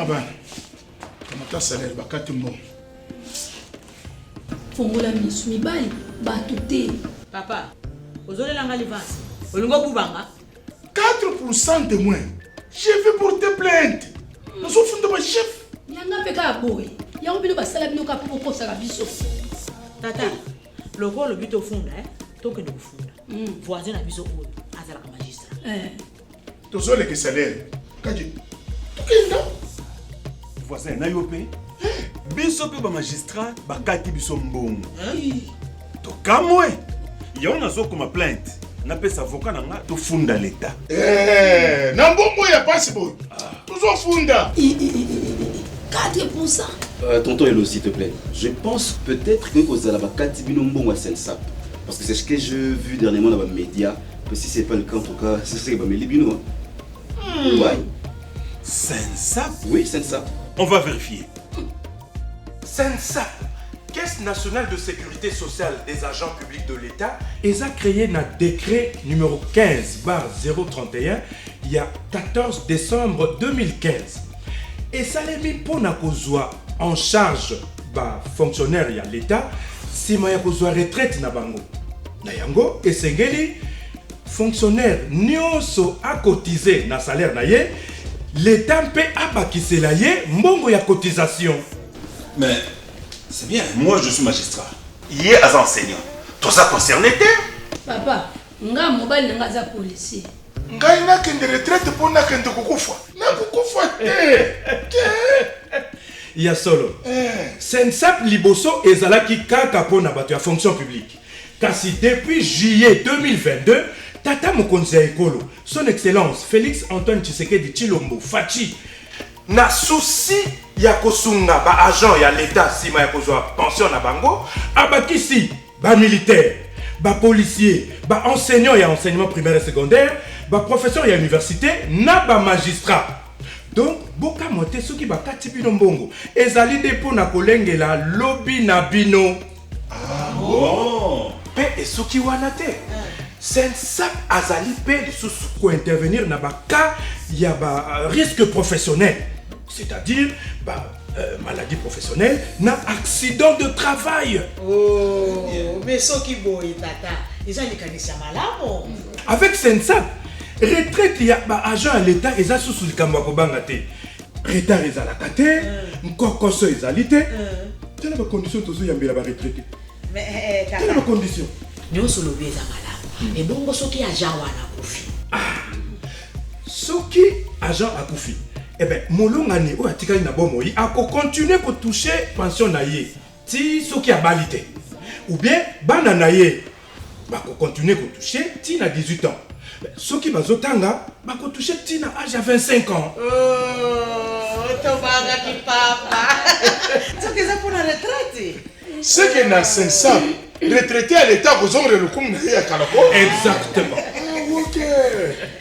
bana. Kamata salaire bakati mbongo. Fongola misu mibali bato te. Papa, ozolela nga livance. Olingo bubanga 4% de moins. Je vais porter plainte. Nous sommes de ma chef. Yanga peka boy. Yango bino basala bino ka poko saka biso. Tata, loko lo bito funda toke ndo kufunda. Voisin na biso oyo azala ka magistrat. Tozole ke salaire. Kaji. Tukenda. Voisin na yope. Biso pe ba magistrat bakati biso mbongo. To kamwe. Yo nazo kuma plainte. Na pesa avocat na nga to funda l'état. Na mbongo ya pasi boy. Toujours funda. 4%. Tonton Elo, s'il te plaît. Je pense peut-être que Kozalaba Katibino Mbongo à Sensap. Parce que c'est ce que j'ai vu dernièrement dans les médias. Que si c'est pas le cas, en tout cas, c'est ce que je vais me Ouais. Sensap? Oui, Sensap. On va vérifier. Sensap, Caisse nationale de sécurité sociale des agents publics de l'État, a créé un décret numéro 15/031 il y a 14 décembre 2015. Et ça l'a mis pour en charge ba fonctionnaire ya l'État si ma kozwa retraite na bango. Na yango esengeli fonctionnaire nyonso a cotisé na salaire na ye, l'État peut abakisela ye mbongo ya cotisation. Mais c'est bien, moi je suis magistrat. Hier as enseignant. Tout ça concerné t'es? Papa, nga mobile nga za policier. Ngai na kende retraite pour na kende kukufa. Na kukufa te. Ya solo. Sensap liboso ezalaki kaka pona bato ya fonction publique. Kasi depuis juillet 2022, Tata Mokonzi ya Ekolo, son excellence Félix Antoine Tshisekedi Tshilombo Fachi, na souci ya kosunga ba agent ya l'État sima ya kozwa pension na bango, abakisi ba militaire, ba policier, ba enseignant ya enseignement primaire et secondaire, ba professeur ya université, na ba magistrat. Donc, boka mote soki bakati bino mbongo, ezali depo na kolengela lobby na bino. Ah bon? Pe esoki wana te. Sensap azali pe lisusu ko intervenir na baka ya ba risque professionnel. C'est-à-dire maladie professionnelle, na accident de travail. Oh, mais ce qui boy tata, ils ont les canisiers malades. Avec Sensap, retraite ya ba agent à l'État eza sous likambo ko banga te. Retard ezalaka te, nkokoso ezali te. Telle ba condition tozo yambela ba retraité. Mais Telle ba condition. Nous sommes lobby za malade. Et bon soki agent wana kofi. Soki agent akufi. Eh bien, molongani o atikali na bomoi ako continuer ko toucher pension na ye. Ti soki abalite. Ou bien bana na ye ba ko continuer ko toucher ti na 18 ans. Soki bazotanga ba ko toucher ti na âge à 25 ans. Oh, tobaga ki papa. Soki za pour la retraite. Ce qui est na Sensap, retraité à l'État, vous aurez le coup de ya Kalako. Exactement. Ok.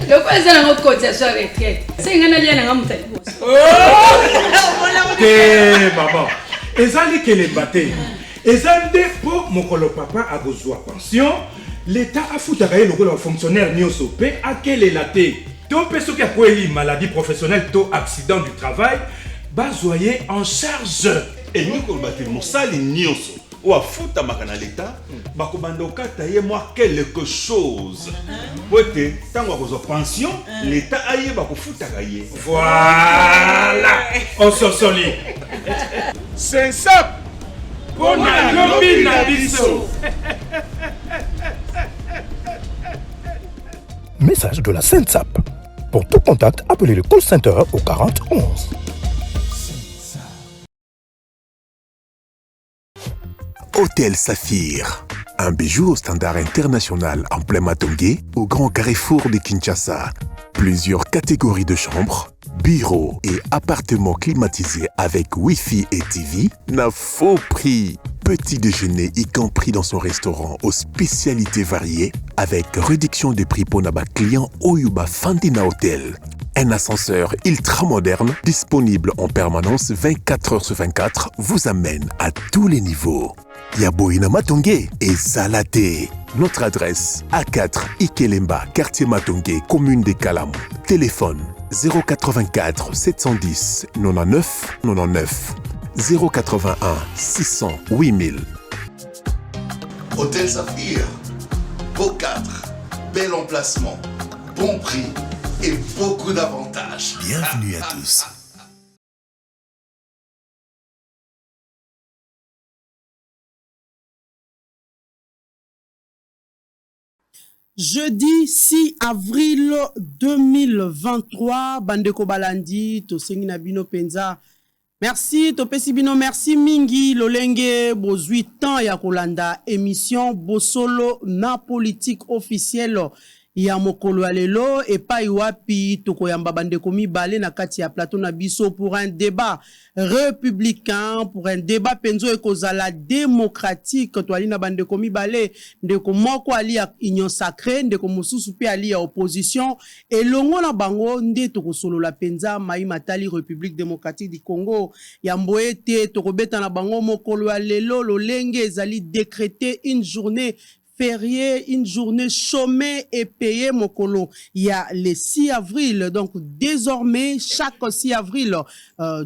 Le quoi ça na cotisation retraite. C'est ngana lia na ngamutali boss. Eh maman. Ezali kelembate. Ezande po mokolo papa a besoin pension. L'État a foutu à le rôle fonctionnaire nyonso pe akelela te. To pe soki akweli maladie professionnelle to accident du travail, bazoyer en charge. Et nous qu'on battait mon sale nyonso. Ou à foutre à makana l'état, bakobando kata ye moi quelque chose. Pote, tant qu'on a pension, l'état aye bako foutre à gaye. Voilà. On s'en solide. Sensap. On a lobby na biso. Message de la Sensap. Pour tout contact, appelez le call center au 40 11. Hôtel Saphir, un bijou au standard international en plein Matongé, au grand carrefour de Kinshasa. Plusieurs catégories de chambres, bureaux et appartements climatisés avec Wi-Fi et TV, n'a faux prix. Petit déjeuner y compris dans son restaurant aux spécialités variées, avec réduction des prix pour naba clients Oyuba Fandina Hotel. Un ascenseur ultra moderne, disponible en permanence 24 heures sur 24, vous amène à tous les niveaux. Yaboina Matongé et Salaté. Notre adresse A4 Ikelemba, quartier Matongé, commune des Kalam. Téléphone 084 710 99 99 081 600 8000. Hôtel Saphir, beau cadre, bel emplacement, bon prix et beaucoup d'avantages. Bienvenue à tous. Jeudi 6 avril 2023, Bandeko Balandi, Tosengi Nabino Penza. Merci, Topesi Bino, merci Mingi, Lolenge, Bos 8 ans, Yakolanda, émission Bosolo na politique officielle. Ya mokolo alelo et pa iwapi tokoyamba bandeko mibale na kati ya plateau na biso pour un débat républicain, pour un débat penzo ekozala démocratique. Toali na bandeko mibale ndeko moko ali ya union sacrée, ndeko mususu pe ali ya opposition et longo na bango nde tokosolo la penza mai matali République démocratique du Congo ya mboete tokobeta na bango mokolo alelo lolenge ezali décréter une journée férié, une journée chômée et payée mokolo. Il y a le 6 avril, donc désormais chaque 6 avril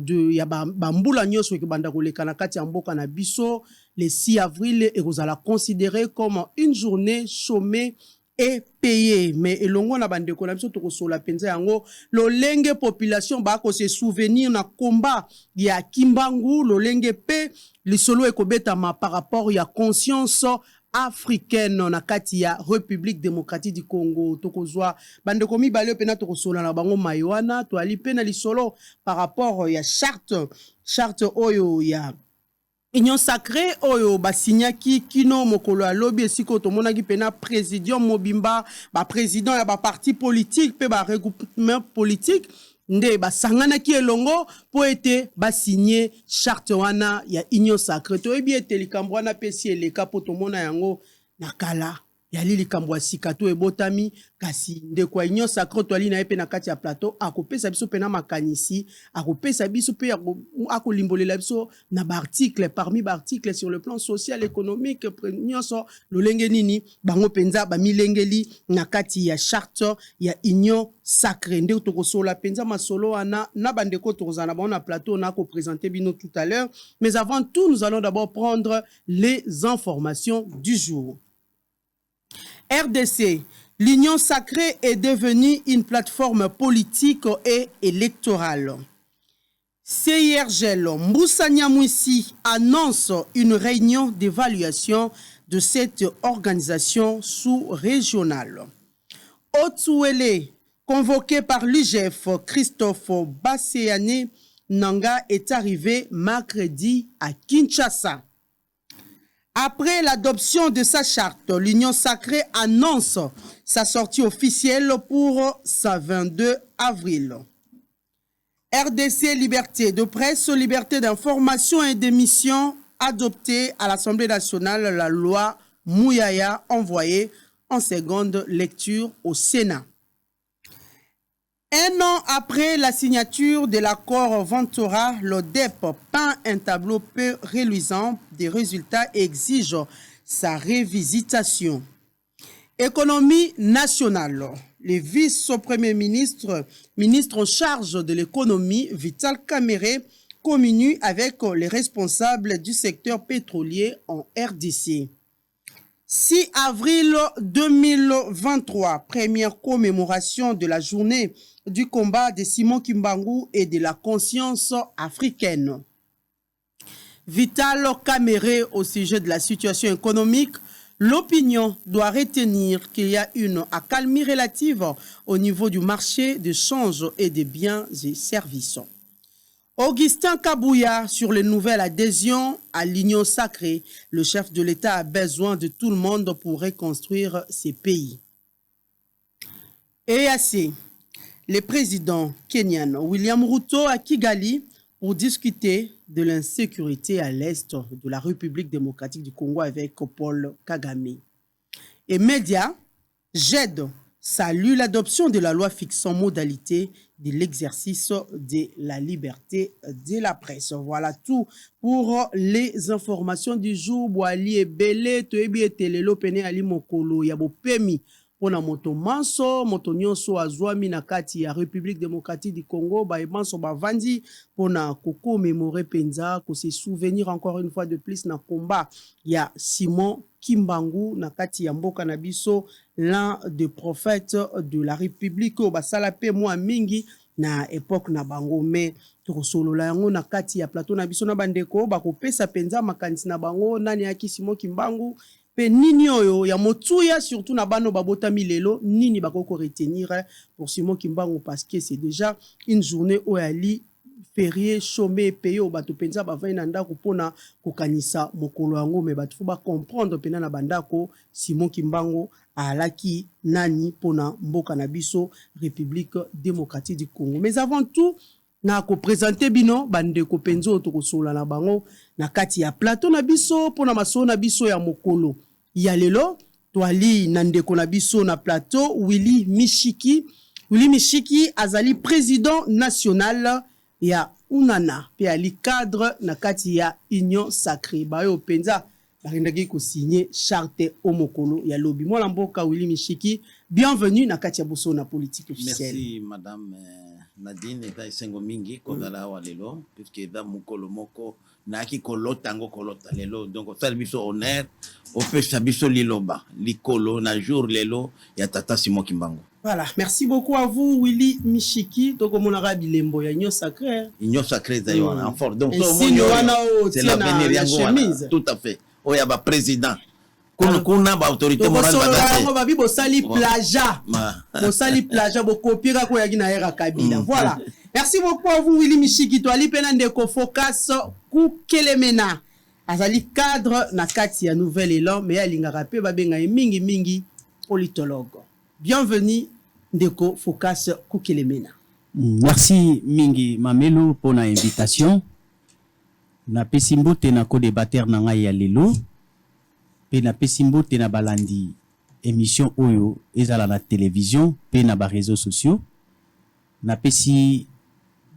il y a bambula nyoso ki banda koleka na kati ya mboka na biso, le 6 avril et vous allez considérer comme une journée chômée et payé. Mais elongo na bande ko na biso to so la penza yango lolenge population ba ko se souvenir na combat ya Kimbangu lolenge pe lisolo ekobetama par rapport ya conscience africaine na kati ya République démocratique du Congo. Tokozwa bande komi balio pena tokosola na bango maywana to ali pena lisolo par rapport ya charte oyo ya Union sacrée oyo basinyaki kino mokolo alobi esiko tomonaki pena président Mobimba ba président ya ba parti politique pe ba regroupement politique nde basangana ki elongo po ete basigner charte wana ya Union sacrée to ebi ete likambo wana pesi eleka po tomona yango nakala ya likambo sika to ebotami kasi nde kwa Union sacrée to ali na epe na kati ya plateau akopesa biso pena makanisi akopesa biso pe akolimbolela biso na ba article parmi ba article sur le plan social économique nyonso lolenge nini bango penza ba milengeli na kati ya charte ya Union sacrée nde tokosola penza masolo wana na bandeko tokozana ba na plateau na ko présenter bino tout à l'heure, mais avant tout nous allons d'abord prendre les informations du jour. RDC, l'Union sacrée est devenue une plateforme politique et électorale. CIRGL, Moussa Nyamwisi annonce une réunion d'évaluation de cette organisation sous-régionale. Otuele, convoqué par l'UGF, Christophe Basséane Nanga est arrivé mercredi à Kinshasa. Après l'adoption de sa charte, l'Union sacrée annonce sa sortie officielle pour sa 22 avril. RDC Liberté de presse, liberté d'information et d'émission adoptée à l'Assemblée nationale la loi Mouyaya envoyée en seconde lecture au Sénat. Un an après la signature de l'accord Ventura, l'ODEP peint un tableau peu reluisant des résultats et exige sa révisitation. Économie nationale. Le vice-premier ministre en charge de l'économie, Vital Kamerhe, communue avec les responsables du secteur pétrolier en RDC. 6 avril 2023, première commémoration de la journée du combat de Simon Kimbangu et de la conscience africaine. Vital Kamerhe au sujet de la situation économique, l'opinion doit retenir qu'il y a une accalmie relative au niveau du marché de change et des biens et services. Augustin Kabouya sur les nouvelles adhésions à l'Union sacrée. Le chef de l'État a besoin de tout le monde pour reconstruire ces pays. EAC, le président kenyan William Ruto à Kigali pour discuter de l'insécurité à l'est de la République démocratique du Congo avec Paul Kagame. Et médias, JED salue l'adoption de la loi fixant modalité de l'exercice de la liberté de la presse. Voilà tout pour les informations du jour. Boali et Belé, Toebi et Telelo, Pene Ali Mokolo, Yabo Pemi, pona moto manso moto nyonso azwami na kati ya République démocratique du Congo ba emanso bavandi pona kokomemore penza ko se souvenir encore une fois de plus na combat ya Simon Kimbangu na kati ya mboka na biso, l'un des prophètes de la République o basala pe mwa mingi na époque na bango. Mais tokosolola yango na kati ya plateau na biso na bandeko bakopesa penza makanisi na bango nani yaki Simon Kimbangu pe nini oyo ya motuya surtout na bano babotami lelo nini bakoko retenir pour Simon Kimbangu parce que c'est déjà une journée où ali férié chômé payé au bato penza ba vaina ndako pona kokanisa mokolo yango me bato faut ba comprendre pena na bandako Simon Kimbangu alaki nani pona mboka na biso République démocratique du Congo. Mais avant tout na ko présenter bino bandeko penzo to kosola na bango na kati ya plateau na biso pona maso na biso ya mokolo ya lelo toali na ndeko na biso na plateau Willy Mishiki. Willy Mishiki azali président national ya Unana pe ali cadre na kati ya Union Sacrée bayo penza barindaki ko signer charte omokolo ya lobi mola mboka. Willy Mishiki, bienvenue na kati ya boso na politique officielle. Merci madame Nadine eta isengo mingi kozala wa lelo puisque da mokolo moko na ki kolota ngo kolota lelo donc ça biso honneur au pesa biso liloba likolo na jour lelo ya tata Simon Kimbangu. Voilà, merci beaucoup à vous Willy Mishiki. Donc on a bilembo ya Union Sacrée. Union Sacrée d'ailleurs en fort. Donc c'est l'avenir yango. Tout à fait. Oya ba président. Kuna ba autorité morale ba ba bibo sali plaja. Bo sali plaja bo kopira ko yaki na era Kabila. Voilà. Merci beaucoup à vous Willy Mishiki. To ali pena ndeko focus ku kelemena. Azali cadre na kati ya Nouvel Élan mais alinga rapé ba benga mingi mingi politologue. Bienvenue Ndeko Focus Kukelemena. Merci mingi Mamelo pour l'invitation. Na pesimbote na ko débatteur na ngai ya lelo. Pe na pesimbote na balandi émission oyo ezala na télévision pe na ba réseaux sociaux. Na pesi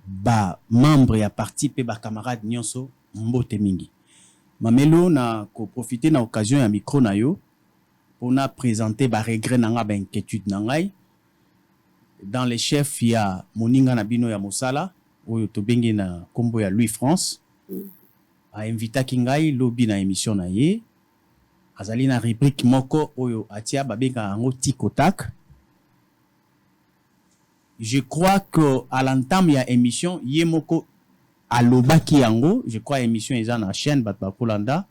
ba membre ya parti pe ba camarade nyonso mbote mingi. Mamelo na ko profiter na occasion ya micro na yo. On a présenté ba regret nanga ba inquiétude nangai dans les chefs il y a Moninga Nabino ya Mosala oyo to bengi na kombo ya Louis France a invité kingai lobby na émission na ye azali na rubrique moko oyo atia ba benga ngo tikotak. Je crois que à l'entame ya émission ye moko alobaki yango, je crois émission eza na chaîne bat ba kolanda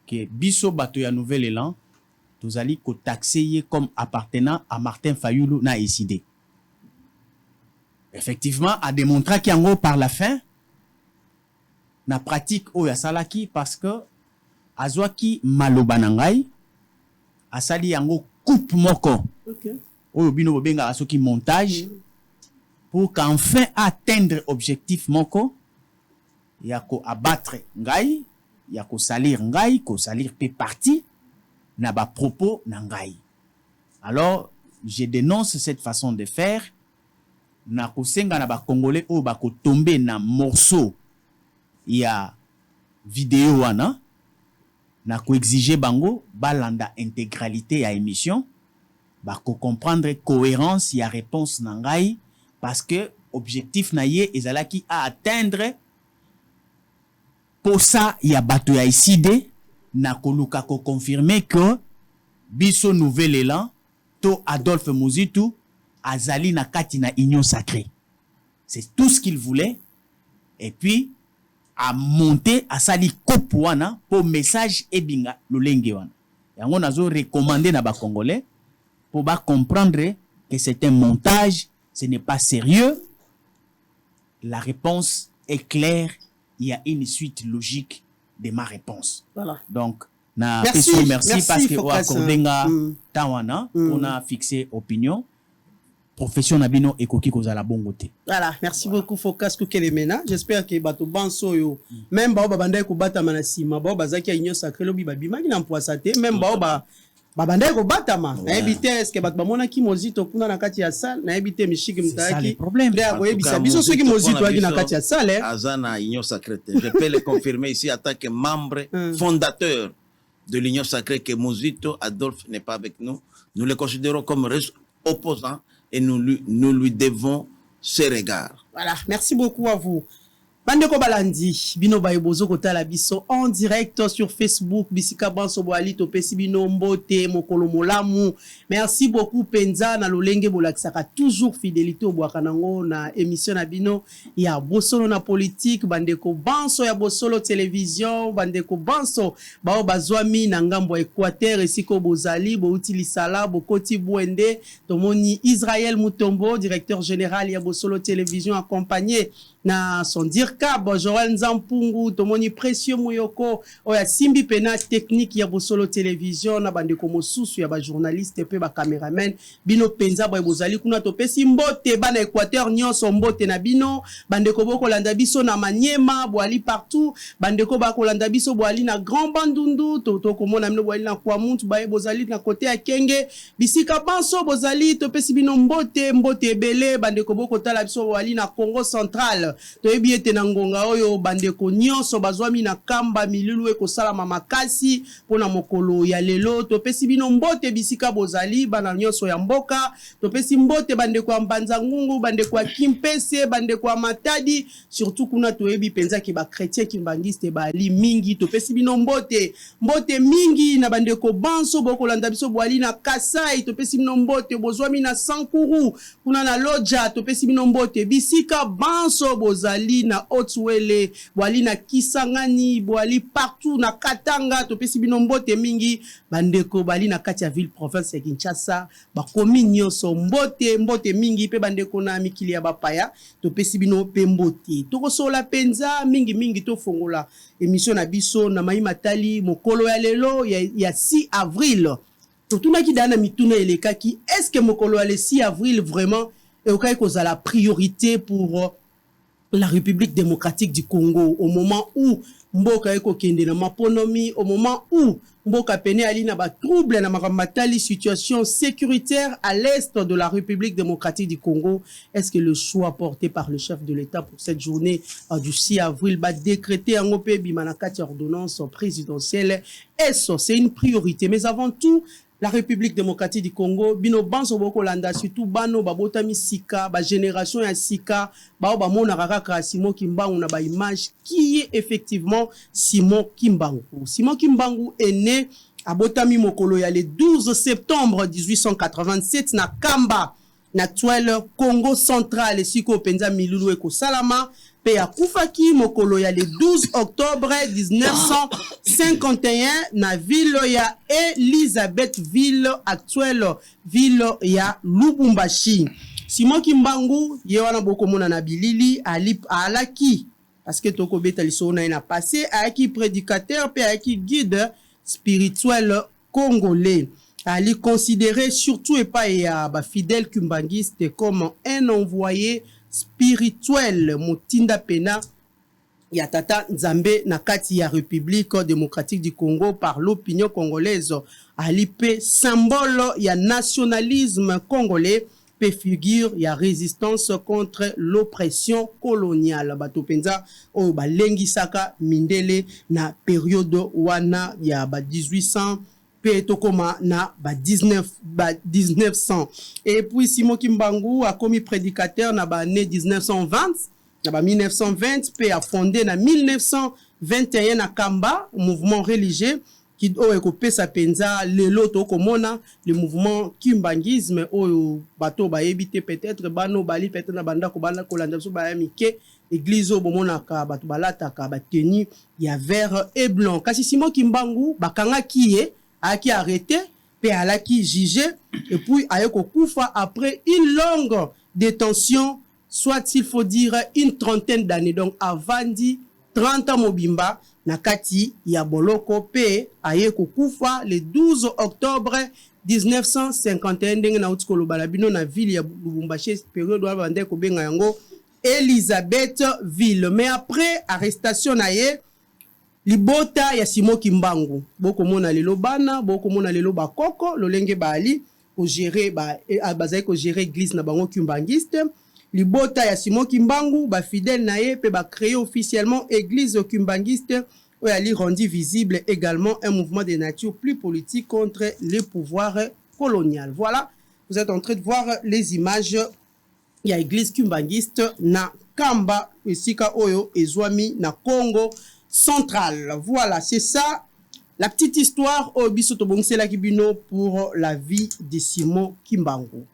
que biso bato ya Nouvel Élan nous allons taxer comme appartenant à Martin Fayulu na décidé. Effectivement, a démontré qu'il y a par la fin na pratique o ya salaki parce que azwaki malobanangai asali yango coupe moko. Okay. O bino benga asoki montage pour qu'enfin atteindre objectif moko ya ko abattre ngai, ya ko salir ngai, ko salir pe parti na ba propos nangai. Alors je dénonce cette façon de faire. Na kosenga na ba congolais o ba ko tomber na morceau ya vidéo wana na ko exiger bango balanda intégralité ya émission ba ko comprendre cohérence ya réponse nangai parce que objectif na ye ezalaki à atteindre pour ça ya bato ya iside na koluka ko confirmer que biso Nouvel Élan to Adolphe Muzitu azali na kati na Union Sacrée. C'est tout ce qu'il voulait et puis a monté à sali kopwana pour message ebinga lolenge wana. Yango nazo recommander na ba congolais pour ba comprendre que c'est un montage, ce n'est pas sérieux. La réponse est claire, il y a une suite logique de ma réponse. Voilà. Donc, na merci parce que Wakondenga Tawana, on a fixé opinion. Profession Nabino et Koki Kozala Bongote. Voilà, merci beaucoup Focus Kukelemena. J'espère que bato banso yo même ba banda ko bata manasima ba bazaki ya Union Sacrée lobi ba bimaki na mpoisate même ba banda ko bata ma. Na ebite est-ce que bato bamona ki mozito kuna na kati ya salle na ebite mishiki mtaki. Problème. Ndia ko ebisa biso soki mozito aki na kati ya salle. Azana Union Sacrée. Je peux le confirmer ici en tant que membre fondateur de l'Union sacrée que Mozito Adolphe n'est pas avec nous. Nous le considérons comme opposant et nous lui devons ce regard. Voilà, merci beaucoup à vous. Bandeko Balandi, bino bozo kotala biso en direct sur Facebook, bisika banso boali topesi bino mbote mokolo molamu. Merci beaucoup Penza na lolenge bolakisaka toujours fidélité au boakanango na émission na bino ya bosolo na politique, bandeko banso ya bosolo télévision, bandeko banso bao bazwami na ngambo Équateur esiko bozali bo utilisala bokoti bwende tomoni Israël Mutombo, directeur général ya bosolo télévision accompagné na son dirkab Joël Nzampungu tomoni Précieux Moyoko oya simbi pena technique ya bosolo télévision na bandeko mosusu ya ba journaliste pe ba cameraman bino penza boy bozali kuna topesi mbote bana Équateur nyonso mbote na bino bandeko boko landa biso na Maniema boali partout bandeko ba kolanda biso boali na Grand Bandundu to komona mino boali na Kwamuntu baye bozali na côté ya Kenge bisika banso bozali topesi bino mbote ebele bandeko boko tala biso boali na Congo Central toyebi ete na ngonga oyo bandeko nyonso bazwami na kamba milulu ekosalama makasi pona mokolo ya lelo topesi bino mbote bisika bozali bana nyonso ya mboka topesi mbote bandeko ya Mbanza Ngungu bandeko ya Kimpese bandeko ya Matadi surtout kuna toyebi penza ki ba chrétien kimbangiste bali mingi topesi bino mbote mingi na bandeko banso bokolanda biso boali na Kasai topesi bino mbote bozwami na Sankuru kuna na Loja topesi bino mbote bisika banso bozali na Otwele boali na Kisangani boali partout na Katanga topesi bino mbote mingi bandeko bali na kati ya ville province ya Kinshasa bakomi nyonso mbote mingi pe bandeko na mikili ya bapaya topesi bino pe mbote tokosola penza mingi tofongola émission na biso na mai matali mokolo ya lelo ya 6 avril totuna ki dana mituna elekaki est-ce que mokolo ya le 6 avril vraiment et cause la priorité pour la République démocratique du Congo au moment où mboka eko kende na maponomi au moment où mboka pene ali na ba trouble na makamatali situation sécuritaire à l'est de la République démocratique du Congo. Est-ce que le choix porté par le chef de l'État pour cette journée du 6 avril va décréter en OP bimanakati ordonnance présidentielle est-ce c'est une priorité mais avant tout la République démocratique du Congo, bino banso boko landa surtout bano babota misika, ba génération ya sika, ba mona kaka Simon Kimbangu na ba image qui est effectivement Simon Kimbangu. Simon Kimbangu est né à Botami Mokolo ya le 12 septembre 1887 na Kamba, na actuel Congo central et siko penza milulu eko salama. Pe ya Koufaki mokolo ya le 12 octobre 1951 na ville ya Elisabethville actuelle ville ya Lubumbashi. Simon Kimbangu ye wana boko mona na bilili alaki parce que toko beta lisona ina passé alaki prédicateur pe alaki guide spirituel congolais. Ali considéré surtout et pas ya ba fidèle kimbanguiste comme un envoyé spirituel Mutinda Pena ya tata Nzambe na kati ya République démocratique du Congo par l'opinion congolaise ali pe symbole ya nationalisme congolais pe figure ya résistance contre l'oppression coloniale bato penza o balengi saka mindele na période wana ya ba 1800 Tokoma na 1900 et puis Simon Kimbangu a commis prédicateur na année 1920 na 1920 pe a fondé na 1921 na Kamba mouvement religieux qui o ekopesa penza lelo tokomona le mouvement kimbangisme o bato ba ebité peut-être bano bali peut-être na banda ko banda ko landa so ba mike église o bomona ka bato balata ka ba tenue ya vert et blanc kasi Simon Kimbangu bakanga kié a qui arrêté, puis à qui jugé, et puis a koufa après une longue détention, soit il faut dire une trentaine d'années, donc avant dit 30 ans mobimba, nakati ya boloko pe a koufa le 12 octobre 1951 ndenge na utikolo balabino na ville ya Lubumbashi période wa bande ko benga yango Elisabethville. Mais après arrestation na ye libota ya Simon Kimbangu boko mona lelo bana boko mona lelo bakoko lolenge bali ko gérer ba bazai ko gérer église na bango kimbangiste libota ya Simon Kimbangu ba fidèle na ye pe ba créer officiellement église kimbangiste Ali rendu visible également un mouvement de nature plus politique contre les pouvoirs coloniaux. Voilà, vous êtes en train de voir les images. Il y a l'église kimbangiste na Kamba, Esika Oyo, Ezwami, na Congo central. Voilà, c'est ça, la petite histoire au Bisotobonsela Kibino pour la vie de Simon Kimbangu.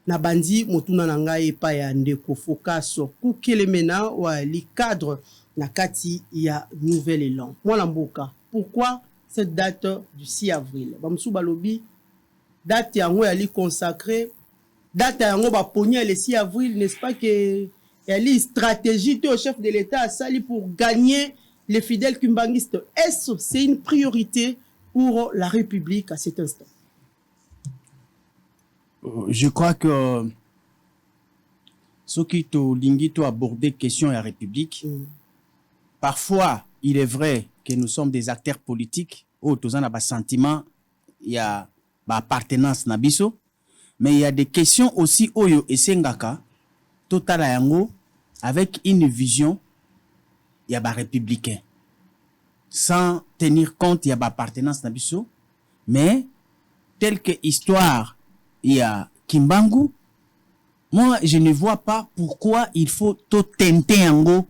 Na bandi motuna nanga epa ya ndeko focus kukelemena wa li cadre na kati ya nouvel élan. Moi Mboka, pourquoi cette date du 6 avril? Bamsou balobi date yango ali consacrée, date yango ba pogné le 6 avril, n'est-ce pas que ali stratégie au chef de l'État à sali pour gagner les fidèles kimbangistes. Est-ce c'est une priorité pour la République à cet instant? Je crois que ce qui to aborder question à la République, parfois il est vrai que nous sommes des acteurs politiques, où tous on a des sentiments, il y a appartenance nabiso, mais il y a des questions aussi oyo et sengaka total yango avec une vision, il y a des républicains, sans tenir compte il y a appartenance nabiso, mais telle que histoire il y a Kimbangu, moi je ne vois pas pourquoi il faut tout tenter en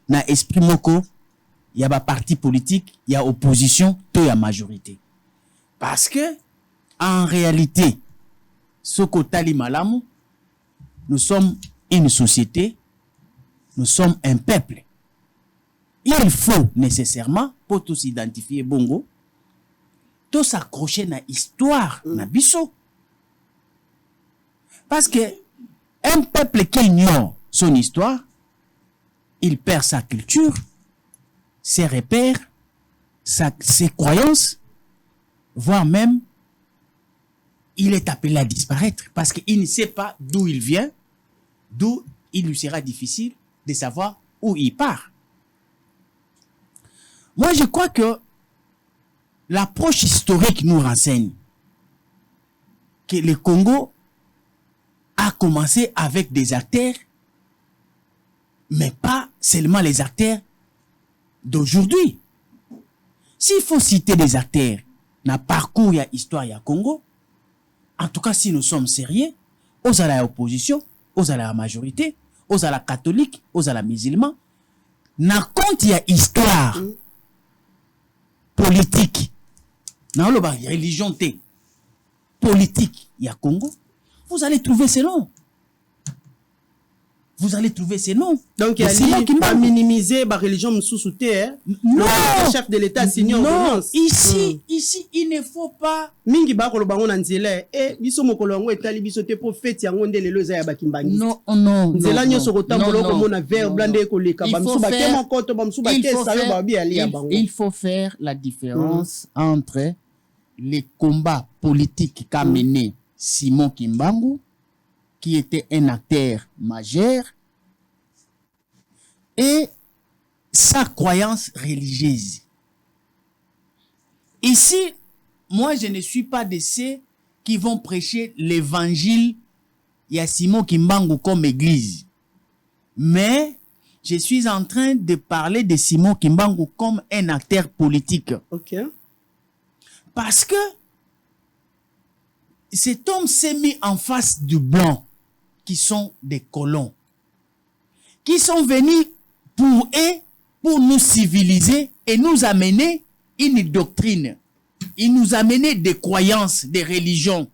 na esprit moko, il y a parti politique, il y a opposition, tout y a majorité. Parce que en réalité, ce kotali malamu, nous sommes une société, nous sommes un peuple. Il faut nécessairement pour tous identifier bongo, tout s'accrocher na histoire na biso. Parce que un peuple qui ignore son histoire, il perd sa culture, ses repères, ses croyances, voire même, il est appelé à disparaître parce qu'il ne sait pas d'où il vient, d'où il lui sera difficile de savoir où il part. Moi, je crois que l'approche historique nous renseigne que le Congo a commencé avec des acteurs, mais pas seulement les acteurs d'aujourd'hui. S'il faut citer des acteurs dans le parcours de l'histoire du Congo, en tout cas si nous sommes sérieux, aux à la opposition, aux à la majorité, aux à la catholique, aux à la musulman, dans compte il y a histoire politique, dans le religion politique il y a Congo, vous allez trouver ces noms. Vous allez trouver ces noms. Donc, il y a pas minimiser la religion msoussouté. Non. Le chef de l'État signe ordonnance. Ici, il ne faut pas. Mingi ba kolo bango na nzela e biso mokolo yango etali biso te po fete yango ndele leza ya bakimbangi. Non. Nzela nyoso kotambola ko mona vert blanc ko leka ba msuba kema koto ba msuba kesa yo ba bi ali ya bango. Il faut faire la différence entre les combats politiques qu'a mené Simon Kimbangu, qui était un acteur majeur, et sa croyance religieuse. Ici, moi, je ne suis pas de ceux qui vont prêcher l'évangile de Simon Kimbangu comme église. Mais je suis en train de parler de Simon Kimbangu comme un acteur politique. Ok. Parce que cet homme s'est mis en face du blanc, qui sont des colons, qui sont venus pour nous civiliser et nous amener une doctrine. Ils nous amenaient des croyances, des religions.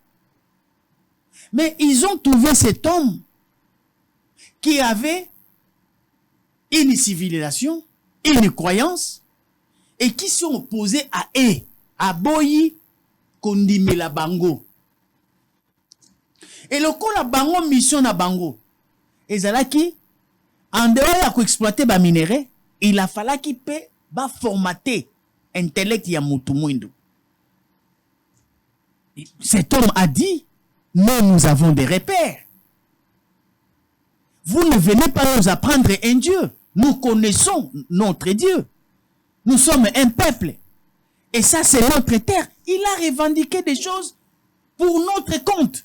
Mais ils ont trouvé cet homme qui avait une civilisation, une croyance, et qui sont opposés à eux, à Boyi Kondimela Bango. Et le coup la bango mission na bango. Et zalaki en dehors ya ko exploiter ba minerais, il a fallu qu'il peut ba formater intellect ya mutu mwindo. Cet homme a dit, nous avons des repères. Vous ne venez pas nous apprendre un Dieu. Nous connaissons notre Dieu. Nous sommes un peuple. Et ça, c'est notre terre. Il a revendiqué des choses pour notre compte.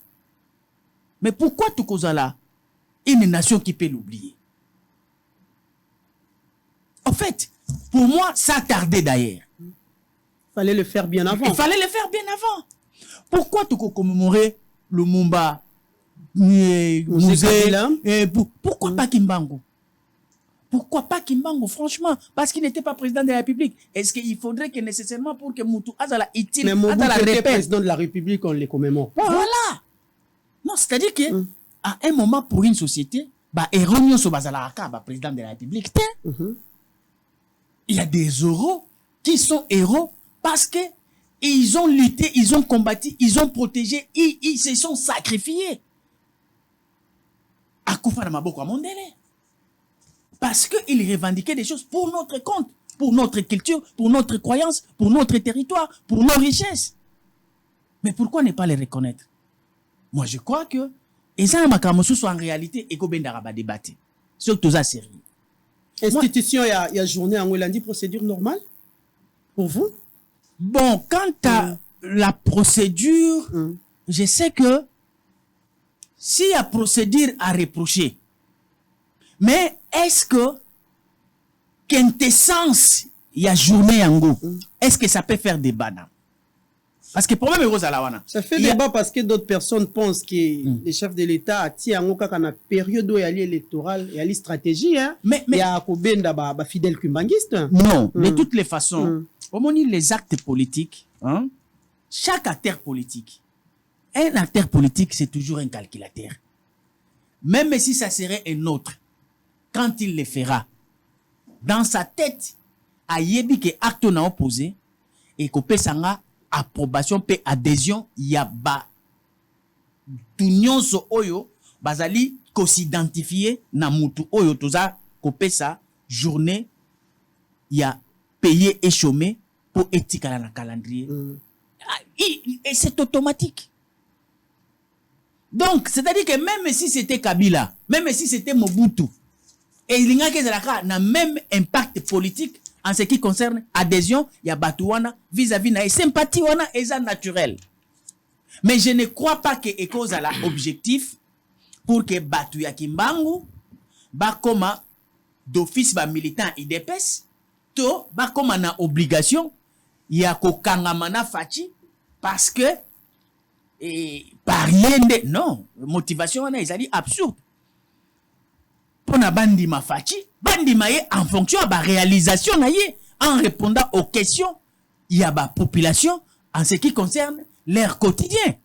Mais pourquoi tout cause là, une nation qui peut l'oublier? En fait, pour pour moi, ça tardait d'ailleurs. Fallait le faire bien avant. Il fallait le faire bien avant. Pourquoi tu commémorer le Mumba musée pourquoi pas Kimbangu? Pourquoi pas Kimbangu, franchement? Parce qu'il n'était pas président de la République. Est-ce qu'il faudrait que nécessairement pour que Moutou Azala utile mais Mobutu était président de la République, on les commémore. Voilà. Non, c'est-à-dire que à un moment pour une société, bah erronio so bazala ba président de la République. Il y a des héros qui sont héros parce que ils ont lutté, ils ont combattu, ils ont protégé, ils se sont sacrifiés. Akufa na maboko ya Mondele. Parce qu'ils revendiquaient des choses pour notre compte, pour notre culture, pour notre croyance, pour notre territoire, pour nos richesses. Mais pourquoi ne pas les reconnaître? Moi, je crois que et ça, en réalité, et qu'on débattre. Surtout ça, sérieux. Institution, il y a journée en Hollande, procédure normale pour vous? Bon, quant à la procédure, je sais que s'il y a procédure à reprocher, mais est-ce que quintessence, il y a journée en go, est-ce que ça peut faire débat? Parce que le problème est ça fait débat parce que d'autres personnes pensent que les chefs de l'État ont une période électorale et une stratégie. Mais il y a un fidèle kumbanguiste. Non, de toutes les façons, au moment les actes politiques, chaque acteur politique, un acteur politique, c'est toujours un calculateur. Même si ça serait un autre, quand il le fera, dans sa tête, a yebi que acte n'a opposé et que sanga approbation pe adhésion ya ba tunyonso oyo bazali ko s'identifier na mutu oyo toza ko pesa journée ya payé et chômé pour etikala na calendrier et c'est automatique. Donc c'est-à-dire que même si c'était Kabila, même si c'était Mobutu et il y a na même impact politique en ce qui concerne adhésion, il y a Batouana vis-à-vis na sympathie wana est naturel. Mais je ne crois pas que cause à l'objectif pour que Batou ya Kimbangu ba koma d'office ba militant IDPS to ba koma na obligation ya ko kangamana fachi parce que par rien de non motivation wana ezali absurde. Pour na bandi ma fachi bandi maye en fonction de la réalisation en répondant aux questions il y a la population en ce qui concerne leur quotidien.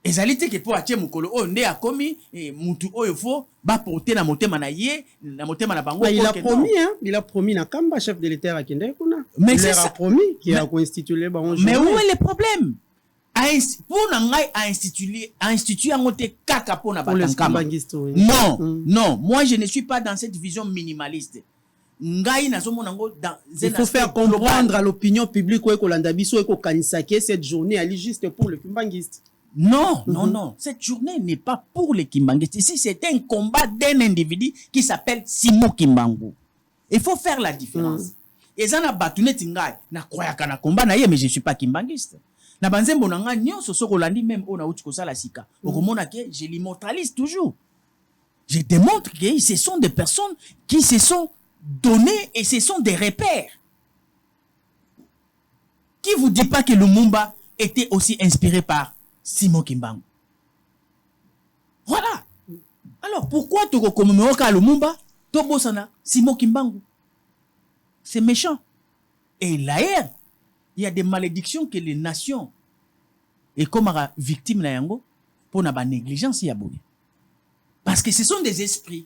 Et ça dit que pour acheter mukolo o nde a commis mutu oyo fo ba porter na motema na ye na motema na bango. Il a promis na kamba chef de l'État à Kende kuna. Mais il a promis qu'il a constitué le baron. Mais où est le problème? Pour instituer un côté kaka pour na batankama. Non, non, moi je ne suis pas dans cette vision minimaliste. Il faut faire comprendre à l'opinion publique que cette journée elle est juste pour le kimbanguiste. Non, non, non, cette journée n'est pas pour les kimbanguistes. Ici c'est un combat d'un individu qui s'appelle Simon Kimbangu. Il faut faire la différence. Et ça n'a pas na croya kana combat na ye mais je suis pas kimbanguiste. Na banzembo na nga nyonso soko landi même on a uti ko sala sika okomona ke je l'immortalise toujours. Je démontre que ce sont des personnes qui se sont données et ce sont des repères. Qui vous dit pas que Lumumba était aussi inspiré par Simon Kimbangu? Voilà. Alors pourquoi tu commémores ka Lumumba to bosana Simon Kimbangu? C'est méchant. Et l'air il y a des malédictions que les nations et comme victimes na yango pour na ba négligence ya boye. Parce que ce sont des esprits.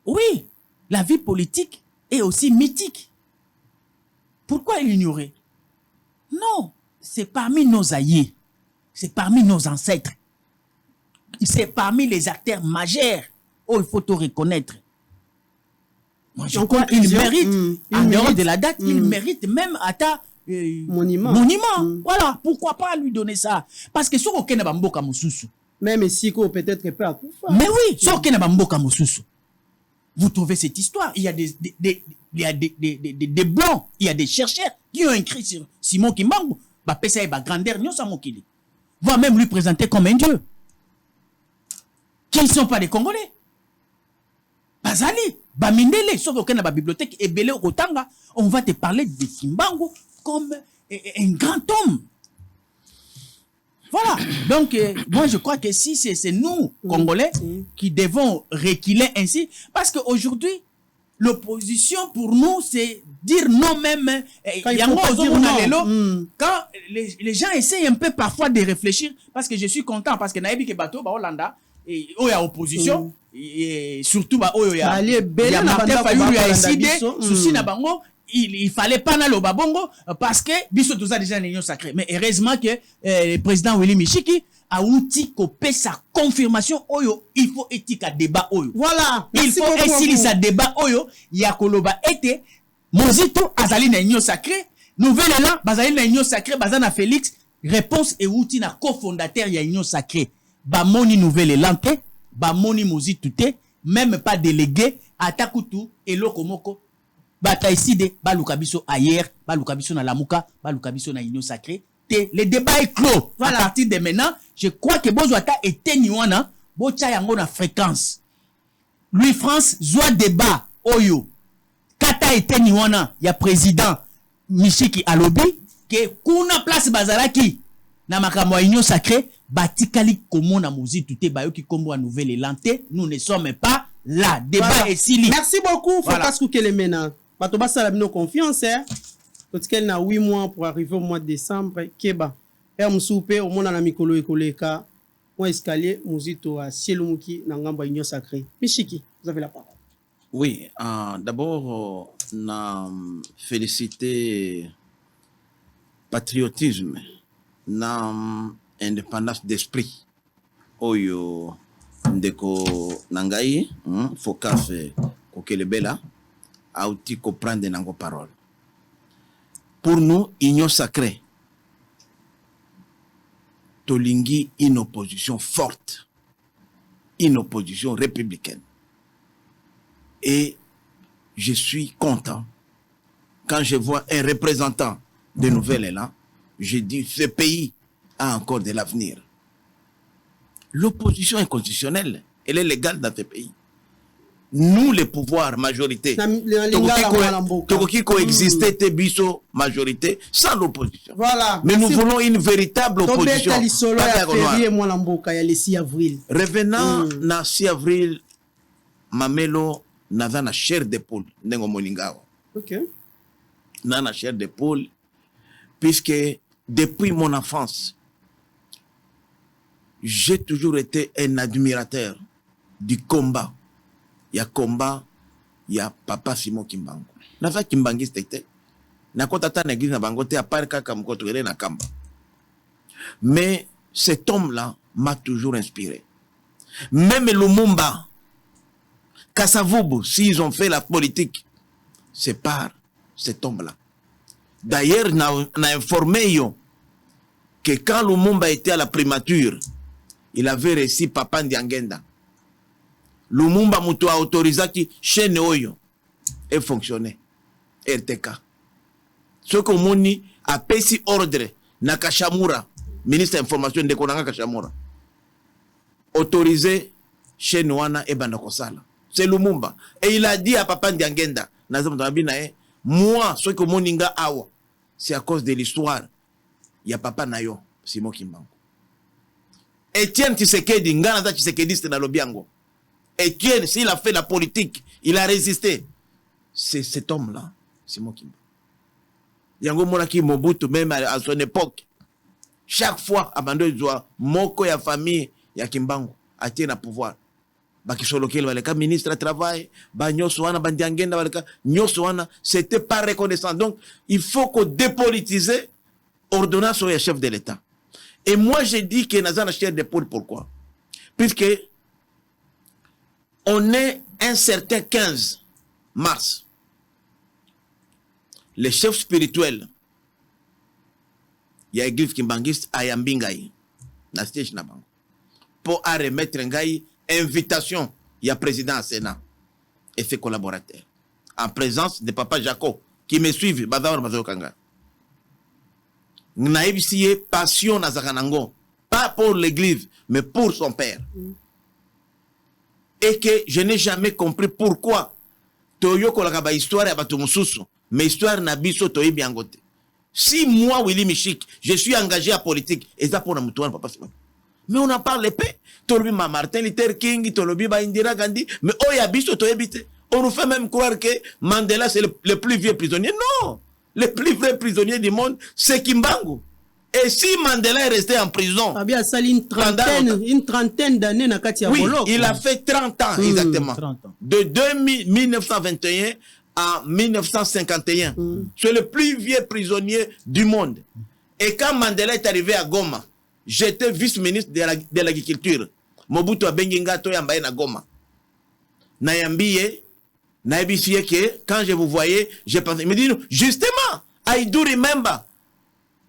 Oui, la vie politique est aussi mythique. Pourquoi l'ignorer? Non, c'est parmi nos aïeux, c'est parmi nos ancêtres, c'est parmi les acteurs majeurs. Oh, il faut tout reconnaître. Moi, je crois qu'il mérite, en dehors de la date, il mérite même à ta monument. Voilà, pourquoi pas lui donner ça? Parce que sur aucun bamboka mususu. Même si peut-être pas à coup. Mais oui, sur aucun bamboka mususu. Vous trouvez cette histoire? Il y a des blancs, il y a des chercheurs qui ont écrit sur Simon Kimbangu. Bah, pesa et bah, grandeur, nyo samokili. Va même lui présenter comme un dieu. Qui ne sont pas des Congolais. Bazali. Bamindele, sauf aucun ba bibliothèque et belé au Kotanga, on va te parler de Kimbangu comme un grand homme. Voilà. Donc, moi, je crois que si c'est nous, Congolais, qui devons reculer ainsi, parce qu'aujourd'hui, l'opposition, pour nous, c'est dire non même. Quand les gens essayent un peu parfois de réfléchir, parce que je suis content, parce que Naïbi Kebato, Hollanda, et il y a opposition, et surtout, il y a Martin Fayulu, il y a décidé, souci na bango, il fallait pas na le babongo parce que biso tout ça déjà l'union sacrée. Mais heureusement que le président Willy Michiki a outil copé sa confirmation oyo, il faut éthique à débat oyo. Voilà. Il faut essayer sa débat oyo, ya koloba été Mozito azali na union sacrée, nouvelle là, bazali na union sacrée, bazana Félix, réponse et outil na cofondateur ya union sacrée. Ba moni nouvelle lante, ba moni Mozito te, même pas délégué, atakutu et lokomoko. Bata ici de balukabiso ailleurs, balukabiso na lamuka, balukabiso na union sacrée. Le débat est clos. Voilà. À partir de maintenant, je crois que Bozouata était niwana, bocha yango na fréquence. Louis France, zoa débat, oyo. Kata était niwana, ya président Michiki Alobi, que kuna place bazalaki, na makamwa union sacrée, batikali komo na mozi tuté bayo ki kombo a nouvelle élante, nous ne sommes pas là. Débat est sili. Merci beaucoup, Focas Koukelemena. Batoba Salabino confiance, hein. Parce qu'elle n'a 8 mois pour arriver au mois de décembre. Keba. Et Moussoupe, au monde na mikolo ekoleka. Moi escalier, Mouzito à Cielumuki, Nangamba Union Sacrée. Michiki, vous avez la parole. Oui, d'abord, na félicité patriotisme, na indépendance d'esprit. Oyo, ndeko nangai, Focas Kokelebela. A outil comprendre dans vos paroles. Pour nous, union sacrée, Tolingi, une opposition forte, une opposition républicaine. Et je suis content quand je vois un représentant de Nouvel-Élan, je dis ce pays a encore de l'avenir. L'opposition est constitutionnelle, elle est légale dans ce pays. Nous, les pouvoirs, majorité, qui coexister, Tebiso, majorité, sans l'opposition. Voilà. Mais nous voulons une véritable opposition. Revenant na 6 avril, Mamelo n'a la chair de poule, Nengo Moningao. Ok. N'a la chair de poule, puisque depuis mon enfance, j'ai toujours été un admirateur du combat. Il y a combat, il y a papa Simon Kimbangu. Nafa Kimbangiste était. Nakotata n'existe na bangote à part kaka mkotorele na kamba. Mais cet homme-là m'a toujours inspiré. Même Lumumba, Kasavubu, s'ils ont fait la politique, c'est par cet homme-là. D'ailleurs, n'a informé yo que quand Lumumba était à la primature, il avait réussi Papa Ndiangenda. Lumumba mutu a autorisé qui chaîne oyo et fonctionner. RTK. Ce que moni a payé ordre na Kashamura, ministre de l'information de Konanga Kashamura. Autorisé chaîne wana et bandakosala. C'est Lumumba. Et il a dit à Papa Ndiangenda, moi, ce que moninga awa, c'est à cause de l'histoire. Il y a Papa Nayo, Simon Kimbangu. Etienne Tshisekedi, Ngana Tshisekedi, c'est dans le biango. Etienne, s'il a fait la politique, il a résisté. C'est cet homme-là, Simon Kimbangu. Yango Monaki Mobutu, même à son époque, chaque fois, Abando Zoa, Moko ya famille, ya Kimbangu, a tient à pouvoir. Bakisolokel Valeka, ministre du Travail, Banyoswana, Bandiangenda Valeka, Nyoswana, c'était pas reconnaissant. Donc, il faut qu'on dépolitise ordonnance au chef de l'État. Et moi, j'ai dit que Nazan a chair de poule, pourquoi? Puisque on est un certain 15 mars. Les chefs spirituels, il y a l'église Kimbangiste à Yambingaï, na stage Nabango, pour remettre Ngaï invitation, il y a président à Sénat et ses collaborateurs, en présence de Papa Jaco, qui me suivent, Badawar Mazokanga. Naïbisiye passion na Zakanango, pas pour l'église, mais pour son père. Et que je n'ai jamais compris pourquoi toyokolaka ba histoire ya bato mosusu mais histoire na biso toyebi yango te. Si moi Willy Michik je suis engagé à politique et ça pour na mutuana papa Simon, mais on en parle pas. Tolobi ma Martin Luther King, tolobi ba Indira Gandhi, mais oya biso toyebi te. On nous fait même croire que Mandela c'est le plus vieux prisonnier. Non, le plus vrai prisonnier du monde c'est Kimbangu. Et si Mandela est resté en prison, une trentaine d'années na kati ya boloko. Oui, il a fait 30 ans exactement. 30 ans. De 1921 à 1951. C'est le plus vieux prisonnier du monde. Et quand Mandela est arrivé à Goma, j'étais vice-ministre de l'agriculture. Mobutu abenginga to yambaye na Goma. Nayambiye, naibisiye que quand je vous voyais, je pensais, il me dit justement, I do remember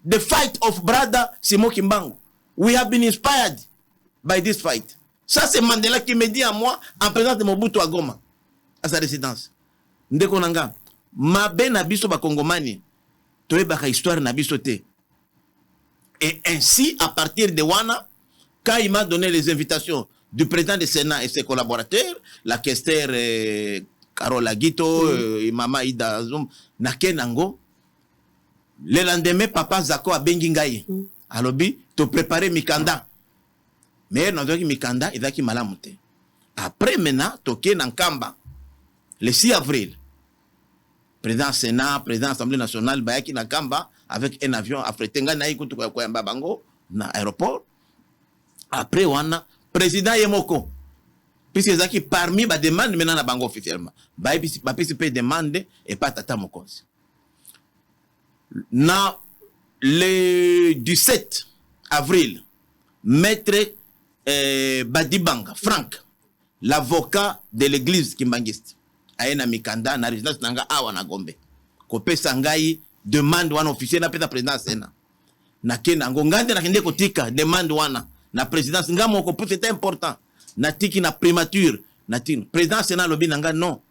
the fight of brother Simon Kimbangu. We have been inspired by this fight. Ça, c'est Mandela qui me dit à moi, en présence de Mobutu à Goma, à sa résidence. Ndeko nanga, mabe na biso ba Kongomani, toye baka histoire na biso te. Et ainsi, à partir de Wana, quand il m'a donné les invitations du président du Sénat et ses collaborateurs, la questeur Carole Aguito, Mama Ida Zoum, Nakenango, le lendemain, papa Zako a bengingaye. Alobi, te préparer Mikanda. Mais non, Mikanda, il va qui malamute. Après, maintenant, toké Nankamba, le 6 avril, président Sénat, président Assemblée nationale, Bayaki Nankamba, avec un avion africain, Naïkoutou Koyamba Bango, na aéroport. Après, on a président Yemoko. Puisque Zaki, parmi les demandes, maintenant, na Bango officiellement. Bayaki peut demander et pas Tata Mokonsi. Na le 17 avril, maître Badibanga, Franck, l'avocat de l'église kimbangiste, aena Mikanda, na résidence nanga awa na Gombe. Kope sangai demande wana officiel na peta président Sénat. Na kenango ngande na kende kotika demande wana na présidence ngamo ko c'était important. Na tiki na primature, na tiki président Sénat lobi nanga non.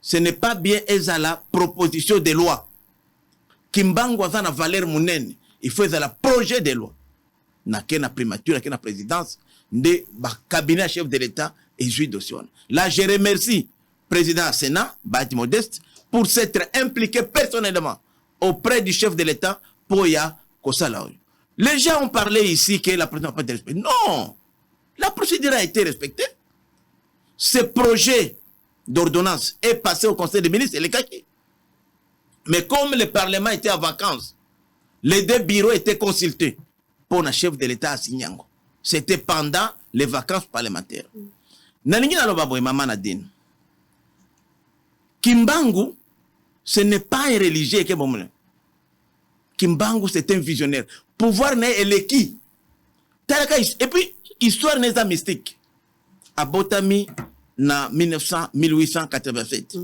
Ce n'est pas bien ezala proposition de loi. Kimbangu a na valeur munene, il faut la projet de loi. Na kena primature, na kena présidence, de cabinet chef de l'État et juge dossier. Là, je remercie président Sénat, Bati Modeste, pour s'être impliqué personnellement auprès du chef de l'État pour ya Kosala. Les gens ont parlé ici que la procédure n'a pas été respectée. Non, la procédure a été respectée. Ce projet d'ordonnance est passé au Conseil des ministres et les kaki. Mais comme le Parlement était en vacances, les deux bureaux étaient consultés pour le chef de l'État à Sinyango. C'était pendant les vacances parlementaires. Kimbangu, ce n'est pas un religieux. Kimbangu, c'est un visionnaire. Pouvoir n'est l'équi. Et puis, histoire n'est pas mystique. À Botami, en 1887.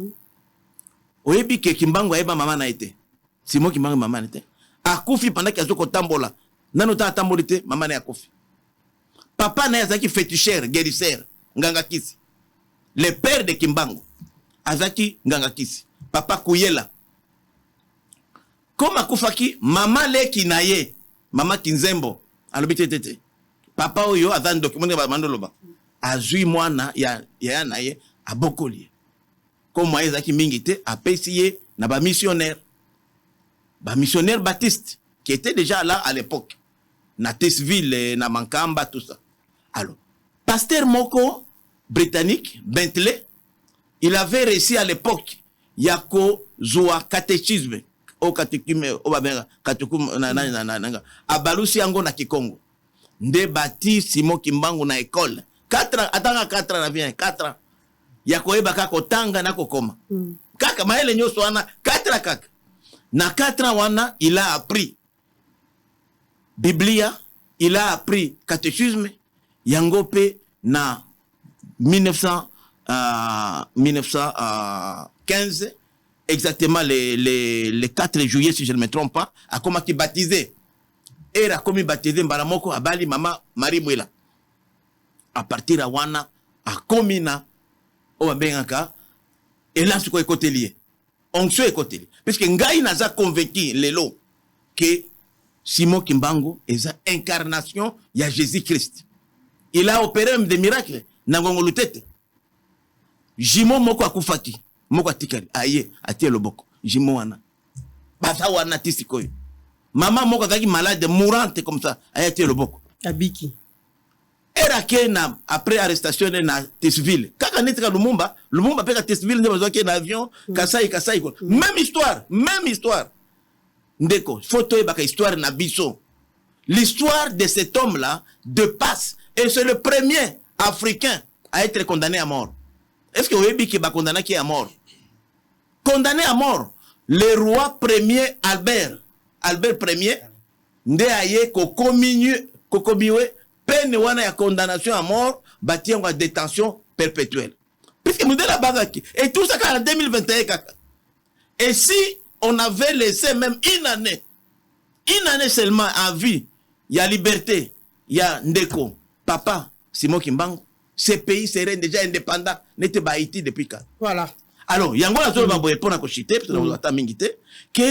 Oyebi ke Kimbangu aeba mama na ete. Simo Kimbangu mama na ete. Akufi pendant qu'il y a zoko tambola. Nano ta tambolite mama na akufi. Papa na yazaki féticheur, guérisseur, nganga kisi. Le père de Kimbangu azaki nganga kisi. Papa Kuyela. Comme akufaki mama leki na ye, mama Kinzembo, alobite tete. Papa oyo azan document ba mandoloba. Azui mwana ya na ye abokoli. Comme moi, Zaki Mingite a payé na missionnaire baptiste qui était déjà là à l'époque. Na Tesville, na Mankamba, tout ça. Alors, pasteur Moko, britannique, Bentley, il avait réussi à l'époque, Yako Zoa catéchisme, au catéchume, au babera, catéchume, à Balusi Ango na Kikongo. Nde bati Simon Kimbangu na école. 4 ans, attends 4 ans, vient 4 ans. Yakoeba kako tanga na kokoma. Kaka maele nyoso wana 4 kaka. Na 4 ans wana il a appris Biblia, il a appris catéchisme, yangope na 1915 exactement le 4 juillet si je ne me trompe pas, a comme qui baptisé. Et a comme baptisé Mbaramoko abali mama Marie Mwela. À partir de wana a komina o bengaka et là ce côté lié onction est côté lié parce que ngai naza convaincu lelo que Simon Kimbangu est une incarnation ya Jésus-Christ. Il a opéré des miracles na ngongo lutete. Jimo moko akufaki moko atikali aye atie loboko jimo wana baza wana tisikoyo maman moko azaki malade mourante comme ça aye atie loboko abiki erake na après arrestation na Tesville kaka netika Lumumba peka Tesville nde bazwaki na avion Kasai quoi même histoire ndeko photo e baka histoire na biso l'histoire de cet homme là de passe et c'est le premier africain à être condamné à mort. Est-ce que vous avez dit qu'il va condamner qui est à mort? Condamné à mort le roi premier Albert Ier nde aye kokomiwe peine wana ya condamnation à mort bâti en détention perpétuelle. Puisque nous la bazaki et tout ça en 2021 kaka. Et si on avait laissé même une année seulement en vie, il y a liberté, il y a ndeko, papa, Simon Kimbangu, ces pays seraient déjà indépendants, n'étaient pas Haïti depuis quand. Voilà. Alors, il y a un que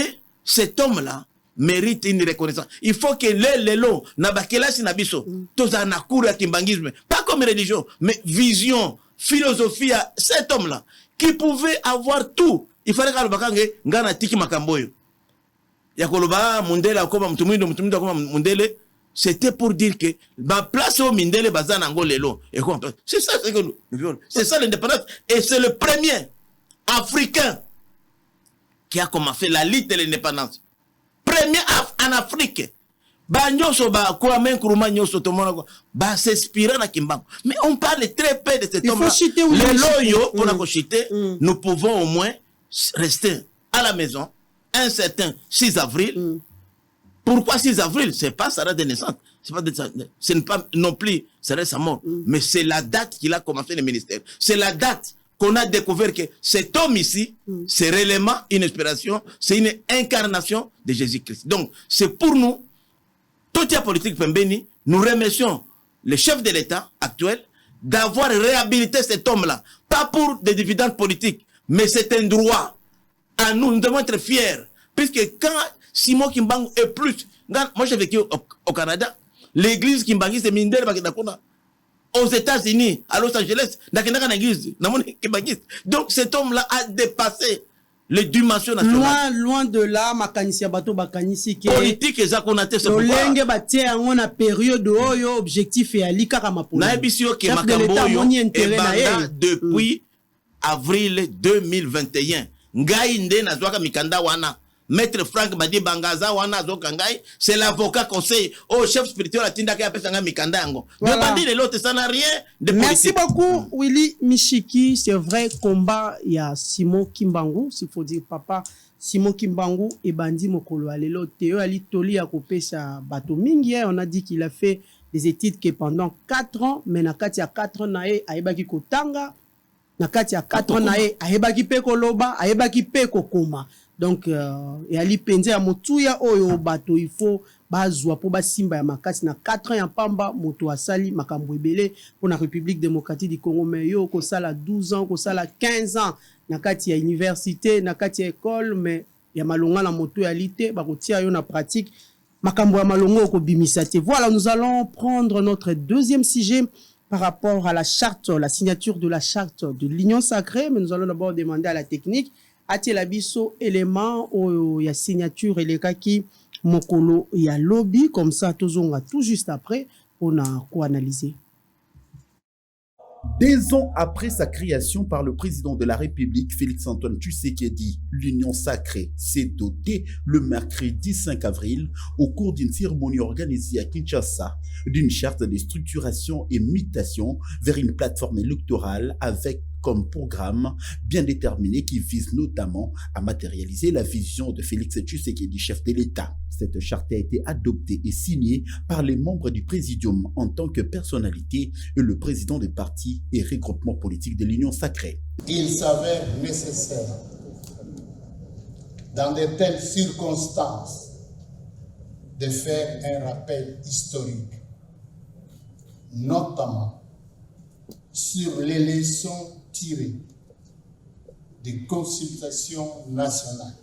cet homme-là mérite une reconnaissance. Il faut que les lots, nabakela sinabiso, tous en accours à kimbangisme, pas comme religion, mais vision, philosophie à cet homme-là, qui pouvait avoir tout. Il fallait que le bakange, ngana tiki makamboyo. Yakoloba, mundele, akoma mtumindo, akoma mundele, c'était pour dire que ma place au Mindele Bazan Angolelo. C'est ça que nous vivons. C'est ça l'indépendance. Et c'est le premier Africain qui a commencé la lutte de l'indépendance. Premier en Afrique. Banyoso ba kwa men kuruma nyoso to mona ba s'inspirer na Kimbangu. Mais on parle très peu de cet homme. Les loyaux pour la chiter, nous pouvons au moins rester à la maison un certain 6 avril. Pourquoi 6 avril? C'est pas sa date de naissance. Ce n'est pas non plus sa mort. Mais c'est la date qu'il a commencé le ministère. C'est la date qu'on a découvert que cet homme ici, c'est réellement une inspiration, c'est une incarnation de Jésus-Christ. Donc, c'est pour nous, toute la politique Pembeni, nous remercions le chef de l'État actuel d'avoir réhabilité cet homme-là. Pas pour des dividendes politiques, mais c'est un droit. À nous, nous devons être fiers. Puisque quand Simon Kimbangu est plus. Moi, j'ai vécu au Canada. L'église Kimbangu, c'est Mindele Bakidakona. Aux États-Unis, à Los Angeles, donc cet homme-là a dépassé les dimensions nationales. Loin de là, makanisi bato bakanisi ke politique ezakonate c'est lolenge batie yango na période oyo objectif et alika kama pona. Na ebisio ke makambo yo depuis avril 2021. Ngai nde nazwaka mikanda wana. Maître Frank Badi Bangaza wana zokangai, c'est l'avocat conseil au chef spirituel à Tindaka a pesanga mikanda yango. Demandez les autres, ça n'a rien de politique. Merci beaucoup Willy Michiki, c'est vrai combat il y a Simon Kimbangu, s'il faut dire papa Simon Kimbangu et Bandi Mokolo alelo Théo Ali Toli a coupé sa bateau mingi, on a dit qu'il a fait des études que pendant 4 ans, mais na kati ya 4 ans nae aibaki kotanga, na kati ya 4 ans nae aibaki pe koloba, aibaki pe kokoma. Donc, et ali penze ya motuya oyo bato il faut bazwa po basimba ya makasi na 4 ans ya pamba moto asali makambo ebele pour la République démocratique du Congo mais yo ko sala 12 ans ko sala 15 ans na kati ya université na kati ya école mais ya malonga na moto ya lité ba kotia yo na pratique makambo ya malongo ko bimisate. Voilà, nous allons prendre notre deuxième sujet par rapport à la charte, la signature de la charte de l'Union sacrée, mais nous allons d'abord demander à la technique ati la biso élément o ya signature elekaki mokolo ya lobby comme ça tozonga tout juste après on a quoi analyser. 2 ans après sa création par le président de la République, Félix-Antoine Tshisekedi, l'Union sacrée s'est dotée le mercredi 5 avril, au cours d'une cérémonie organisée à Kinshasa, d'une charte de structuration et mutation vers une plateforme électorale avec comme programme bien déterminé qui vise notamment à matérialiser la vision de Félix Tshisekedi, chef de l'État. Cette charte a été adoptée et signée par les membres du Présidium en tant que personnalité et le président des partis et regroupements politiques de l'Union sacrée. Il s'avère nécessaire, dans de telles circonstances, de faire un rappel historique, notamment sur les leçons tirées des consultations nationales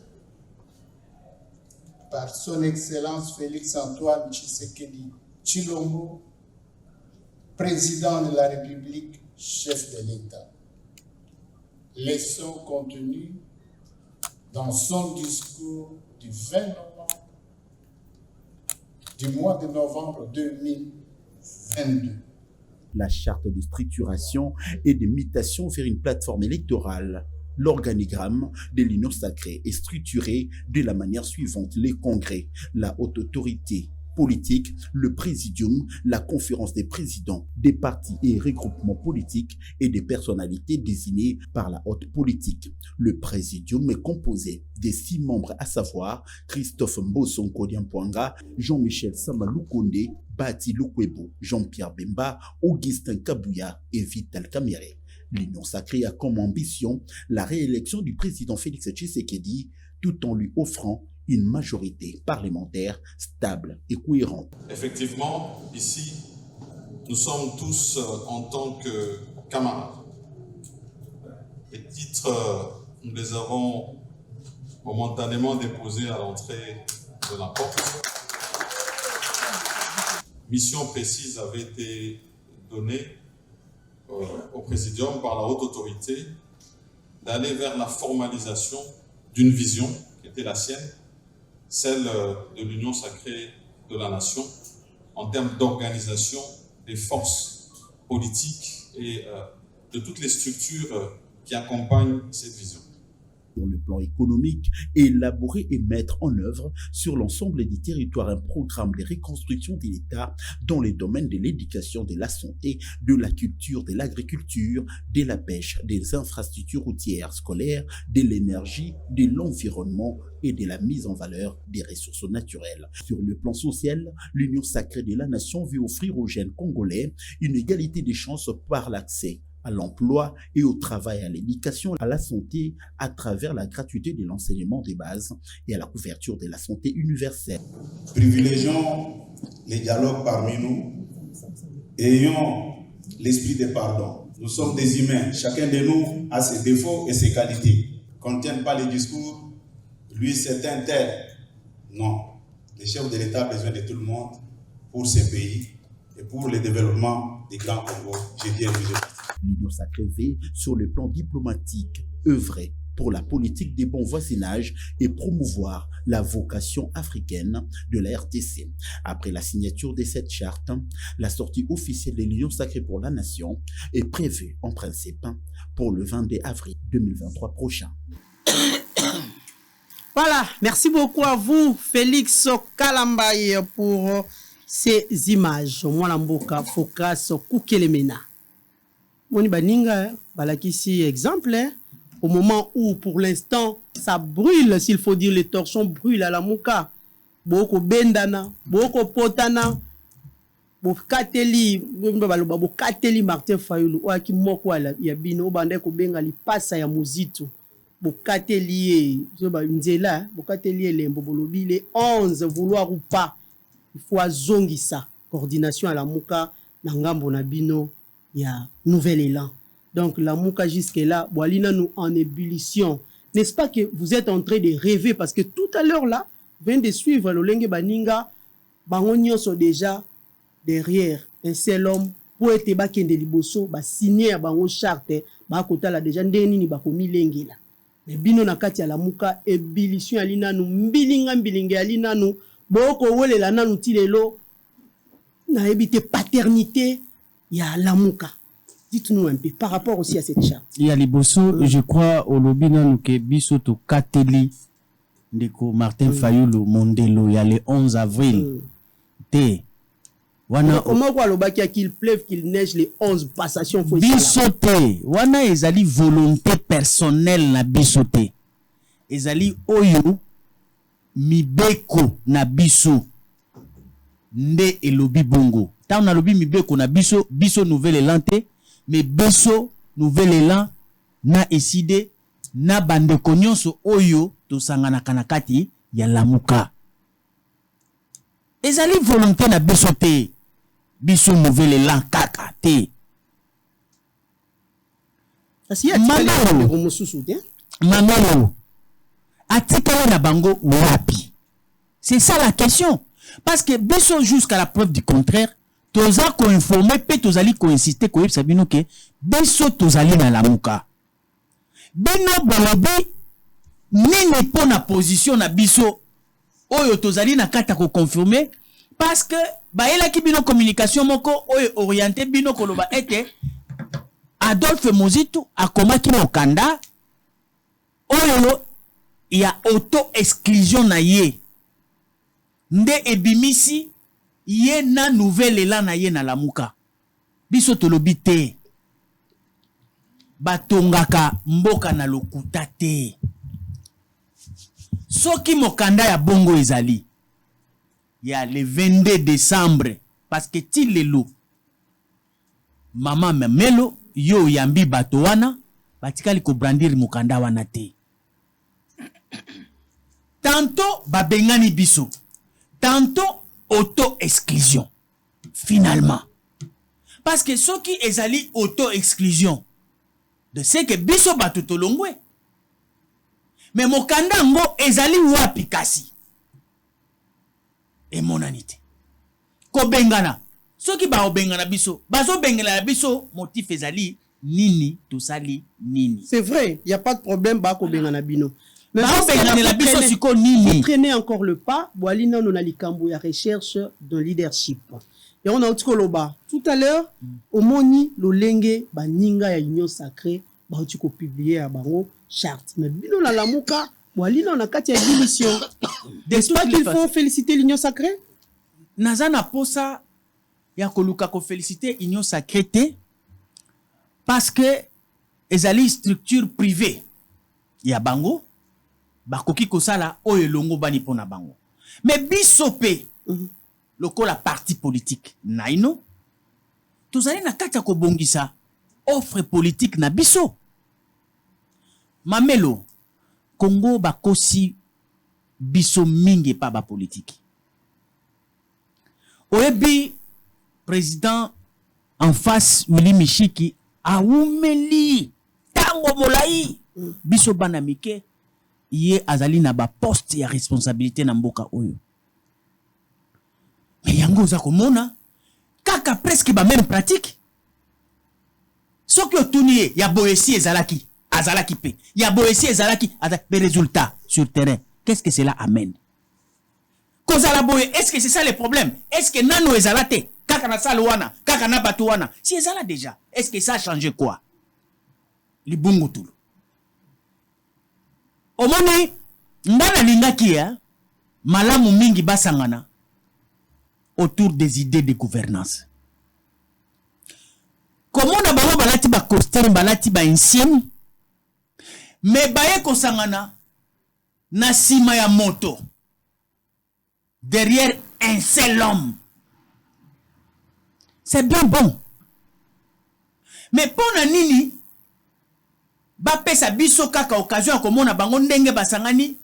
par son Excellence Félix-Antoine Tshisekedi Tshilombo, président de la République, chef de l'État. leçons contenues dans son discours du 20 novembre du mois de novembre 2022. La charte de structuration et de mutation vers une plateforme électorale. L'organigramme de l'Union sacrée est structuré de la manière suivante. Les congrès, la haute autorité politique, le présidium, la conférence des présidents des partis et regroupements politiques et des personnalités désignées par la haute politique. Le présidium est composé des 6 membres, à savoir Christophe Mbosonko Diampoanga, Jean-Michel Samaloukonde, Bati Lukwebo, Jean-Pierre Bemba, Augustin Kabouya et Vital Kamere. L'Union sacrée a comme ambition la réélection du président Félix Tshisekedi tout en lui offrant une majorité parlementaire stable et cohérente. Effectivement, ici, nous sommes tous en tant que camarades. Les titres, nous les avons momentanément déposés à l'entrée de la porte. Mission précise avait été donnée au Présidium par la haute autorité d'aller vers la formalisation d'une vision qui était la sienne, celle de l'Union sacrée de la nation, en termes d'organisation des forces politiques et de toutes les structures qui accompagnent cette vision. Pour le plan économique, élaborer et mettre en œuvre sur l'ensemble du territoire un programme de reconstruction de l'État dans les domaines de l'éducation, de la santé, de la culture, de l'agriculture, de la pêche, des infrastructures routières, scolaires, de l'énergie, de l'environnement et de la mise en valeur des ressources naturelles. Sur le plan social, l'Union sacrée de la nation veut offrir aux jeunes Congolais une égalité des chances par l'accès à l'emploi et au travail, à l'éducation, à la santé, à travers la gratuité de l'enseignement des bases et à la couverture de la santé universelle. Privilégions les dialogues parmi nous et ayons l'esprit de pardon. Nous sommes des humains, chacun de nous a ses défauts et ses qualités. Qu'on ne tienne pas les discours, lui c'est un tel. Non, le chef de l'État a besoin de tout le monde pour ses pays et pour le développement des grands Congo. J'ai dit L'Union sacrée veut, sur le plan diplomatique, œuvrer pour la politique des bons voisinages et promouvoir la vocation africaine de la RDC. Après la signature de cette charte, la sortie officielle de l'Union sacrée pour la nation est prévue en principe pour le 22 avril 2023 prochain. Voilà, merci beaucoup à vous, Félix Kalambaye, pour ces images. Mwana mboka Focas Kukelemena. Moni baninga, balakisi exemple, au moment où pour l'instant ça brûle, s'il faut dire, les torchons brûlent à la mouka. Boko bendana, boko potana, bokateli, bokateli Martin Fayulu, waki moko ala yabino bande ko benga li passa ya muzito. Bokateli nzela, bokateli lembo bolobi les 11 vouloir ou pas. Il faut azongisa coordination à la mouka na ngambo na bino. Il y a nouvel élan. Donc la mouka jusque-là, Boalina nous en ébullition. N'est-ce pas que vous êtes en train de rêver parce que tout à l'heure là, vient de suivre Lolenge Baninga, Bangonion sont déjà derrière un seul homme pour être bakende liboso, ba signer à bango charte, ba kota la déjà ndeni ni bakomi lenge là. Mais bino na kati ya la mouka ébullition alina nous mbilinga alina nous boko wole la nanu tilelo na ebité paternité. Il y a Lamouka. Dites-nous un peu par rapport aussi à cette charte. Il y a les bosso, je crois, au lobby non que bisoto Kateli, ndeko Martin Fayulu Mondelo, il y a le 11 avril. Comment quoi le baki qu'il pleuve, qu'il neige les 11 passations bisoté. Wana ezali volonté personnelle na bisoté. Ezali oyo mibeko na biso. Nde et lobby bongo. Tant on a lobby mibeko na biso nouvelle élan te, mais biso nouvelle élan na eside na bande konyonso oyo to sangana kanakati ya lamuka. Ezali volonté na biso te, biso nouvelle élan kaka te. Mamelo atikala na bango wapi? C'est ça la question. Parce que biso jusqu'à la preuve du contraire, toza ko informer pe tozali ko insister ko yebisa bino ke biso tozali na lamuka. bino bolobi nini po na position na biso oyo tozali na kata ko confirmer parce que bayelaki bino communication moko oyo orienté bino koloba ete Adolphe Mozitu akomaki mokanda oyo ya auto exclusion na ye nde ebimisi ye na nouvelle la na ye na lamuka biso tolobi te batongaka mboka na lokuta te soki mokanda ya bongo ezali ya le 22 décembre parce que ti lelo mama Mamelo yo yambi bato wana batikali ko brandir mokanda wana te tantôt babengani biso tantôt auto-exclusion finalement parce que soki ezali auto-exclusion de ce que biso bato tolongwe mais mokanda ngo ezali wapi kasi et monanité ko bengana soki ba obengana biso bazo bengela biso motif ezali nini tosali nini. C'est vrai, il y a pas de problème ba ko bengana bino. Mais traîner encore le pas, Boalina on a likambo ya recherche de leadership. Et on a Otkoloba tout à l'heure au moni lolenge baninga ya union sacrée ba otiko publier à bango charte. Mais bino la lamuka Boalina on a kati ya émission. N'est-ce pas qu'il faut féliciter l'union sacrée? Nazana posa ya koluka ko féliciter union sacrée te parce que ezali structure privée ya bango bakoki kosala oyo longo bani pona bango mais biso pe lokola parti politique naino tozali na kati ya kobongisa offre politique na biso Mamelo Congo bakosi biso mingi pa ba politique oyebi président en face Willy Michiki aumeli tango molai biso bana mike ye azali na ba poste ya responsabilité na mboka oyo mais yango za komona kaka presque ba même pratique soki otuni ya boyesi ezalaki azalaki pe ya boyesi ezalaki be résultat sur terrain qu'est-ce que cela amène kozala boye est-ce que c'est ça le problème est-ce que nano ezalate kaka na salwana kaka na batuwana si ezala déjà est-ce que ça a changé quoi libungu tulu omoni ngana lingaki ya malamu mingi basangana autour des idées de gouvernance comment na bango balati ba costume balati ba insigne mais baye kosangana na sima ya moto derrière un seul homme c'est bien bon mais pour na nini ba pesa biso kaka occasion ko mona bango ndenge basangani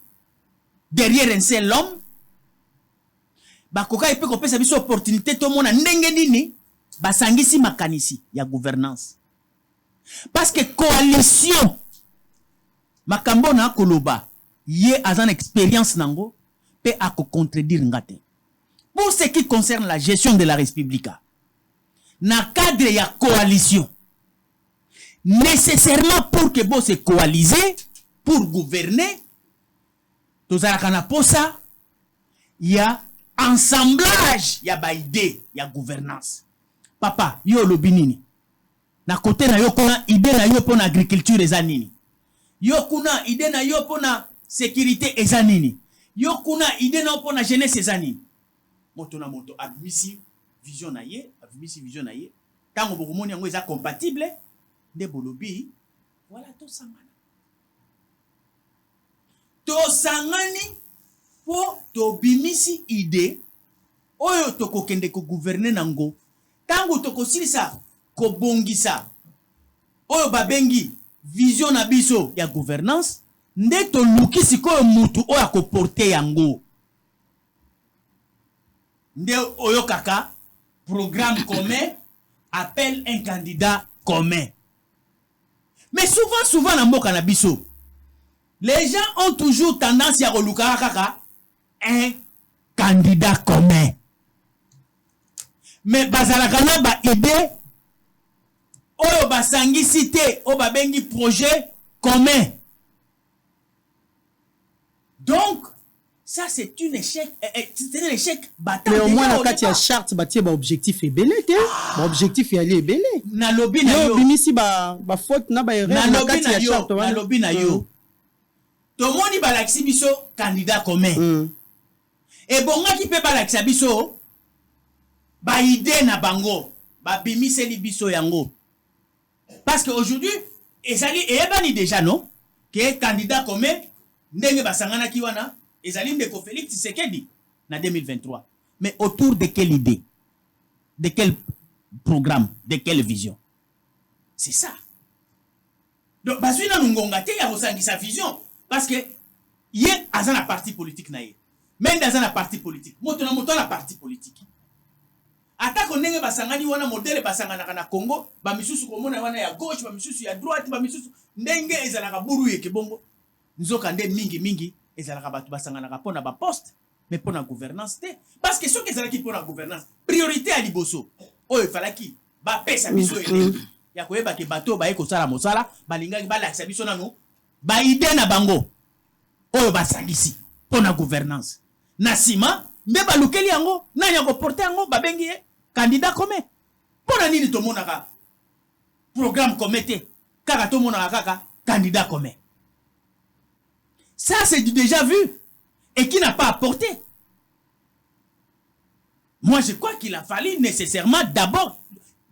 derrière un seul homme ba koka epe ko pesa biso opportunité to mona ndenge nini basangisi makanisi ya gouvernance parce que coalition makambo na koloba ye azan expérience nango pe a ko contredire ngate pour ce qui concerne la gestion de la République na cadre ya coalition nécessairement pour que vous se coaliser pour gouverner tozalaka na posa ya ensemblage ya ba idée ya gouvernance papa yo lobi nini na côté na yo kuna idée na yo pona agriculture eza nini yo kuna idée na yo pona sécurité eza nini yo kuna idée na yo pona jeunesse eza nini moto na moto admisi vision na ye tango bokomoni yango eza compatible de bolobi voilà to sangani po to bimisi idée oyo to kokende ko gouverner nango tango to kosilisa ko bongisa oyo babengi vision na biso ya gouvernance nde to lukisi ko mutu oyo ko porter yango nde oyo kaka programme commun appelle un candidat commun. Mais souvent na mboka na biso, les gens ont toujours tendance à reluka kaka un candidat commun. Mais bazalaka na ba idée oyo basangisi te o babengi projet commun. Donc, ça c'est un échec battant. Mais au moins la carte ya charte ba tie ba objectif ebele te. Ba objectif ya li ebele. Na lobby na yo. Bimisi ba faute na ba erreur na carte ya charte. Na lobby na yo. To moni ba laxi biso candidat commun. Et bon nga ki pe ba laxi biso ba idée na bango ba bimise li biso yango. Parce que aujourd'hui ezali ebani déjà non que candidat commun ndenge basangana ki wana ezali ndeko Félix Tshisekedi na 2023. Mais autour de quelle idée? De quel programme? De quelle vision? C'est ça. Donc bazui na ngonga te ya kosangi sa vision parce que yé azana parti politique na ye. Même dans un parti politique. Moto na parti politique. Atako ndenge basangani wana modèle basangana na Congo, ba misusu komona wana ya gauche, ba misusu ya droite, ba misusu ndenge ezalaka buru yeke bongo. Nzoka nde mingi ezalaka batu basangana pona ba poste, mais pona gouvernance te. Parce que ceux qui ezalaki pona gouvernance, priorité à liboso. Oyo falaki ba pesa biso ele. Ya koyeba ke bato ba eko sala mosala, balingaki ba lakisa biso nanu, ba idée na bango. Oyo basangisi pona gouvernance. Nasima mbeba lukeli yango nanya ko porter yango babengi candidat commun. Pona nini to monaka programme comité kaka to monaka kaka candidat commun. Ça c'est du déjà vu et qui n'a pas apporté. Moi je crois qu'il a fallu nécessairement d'abord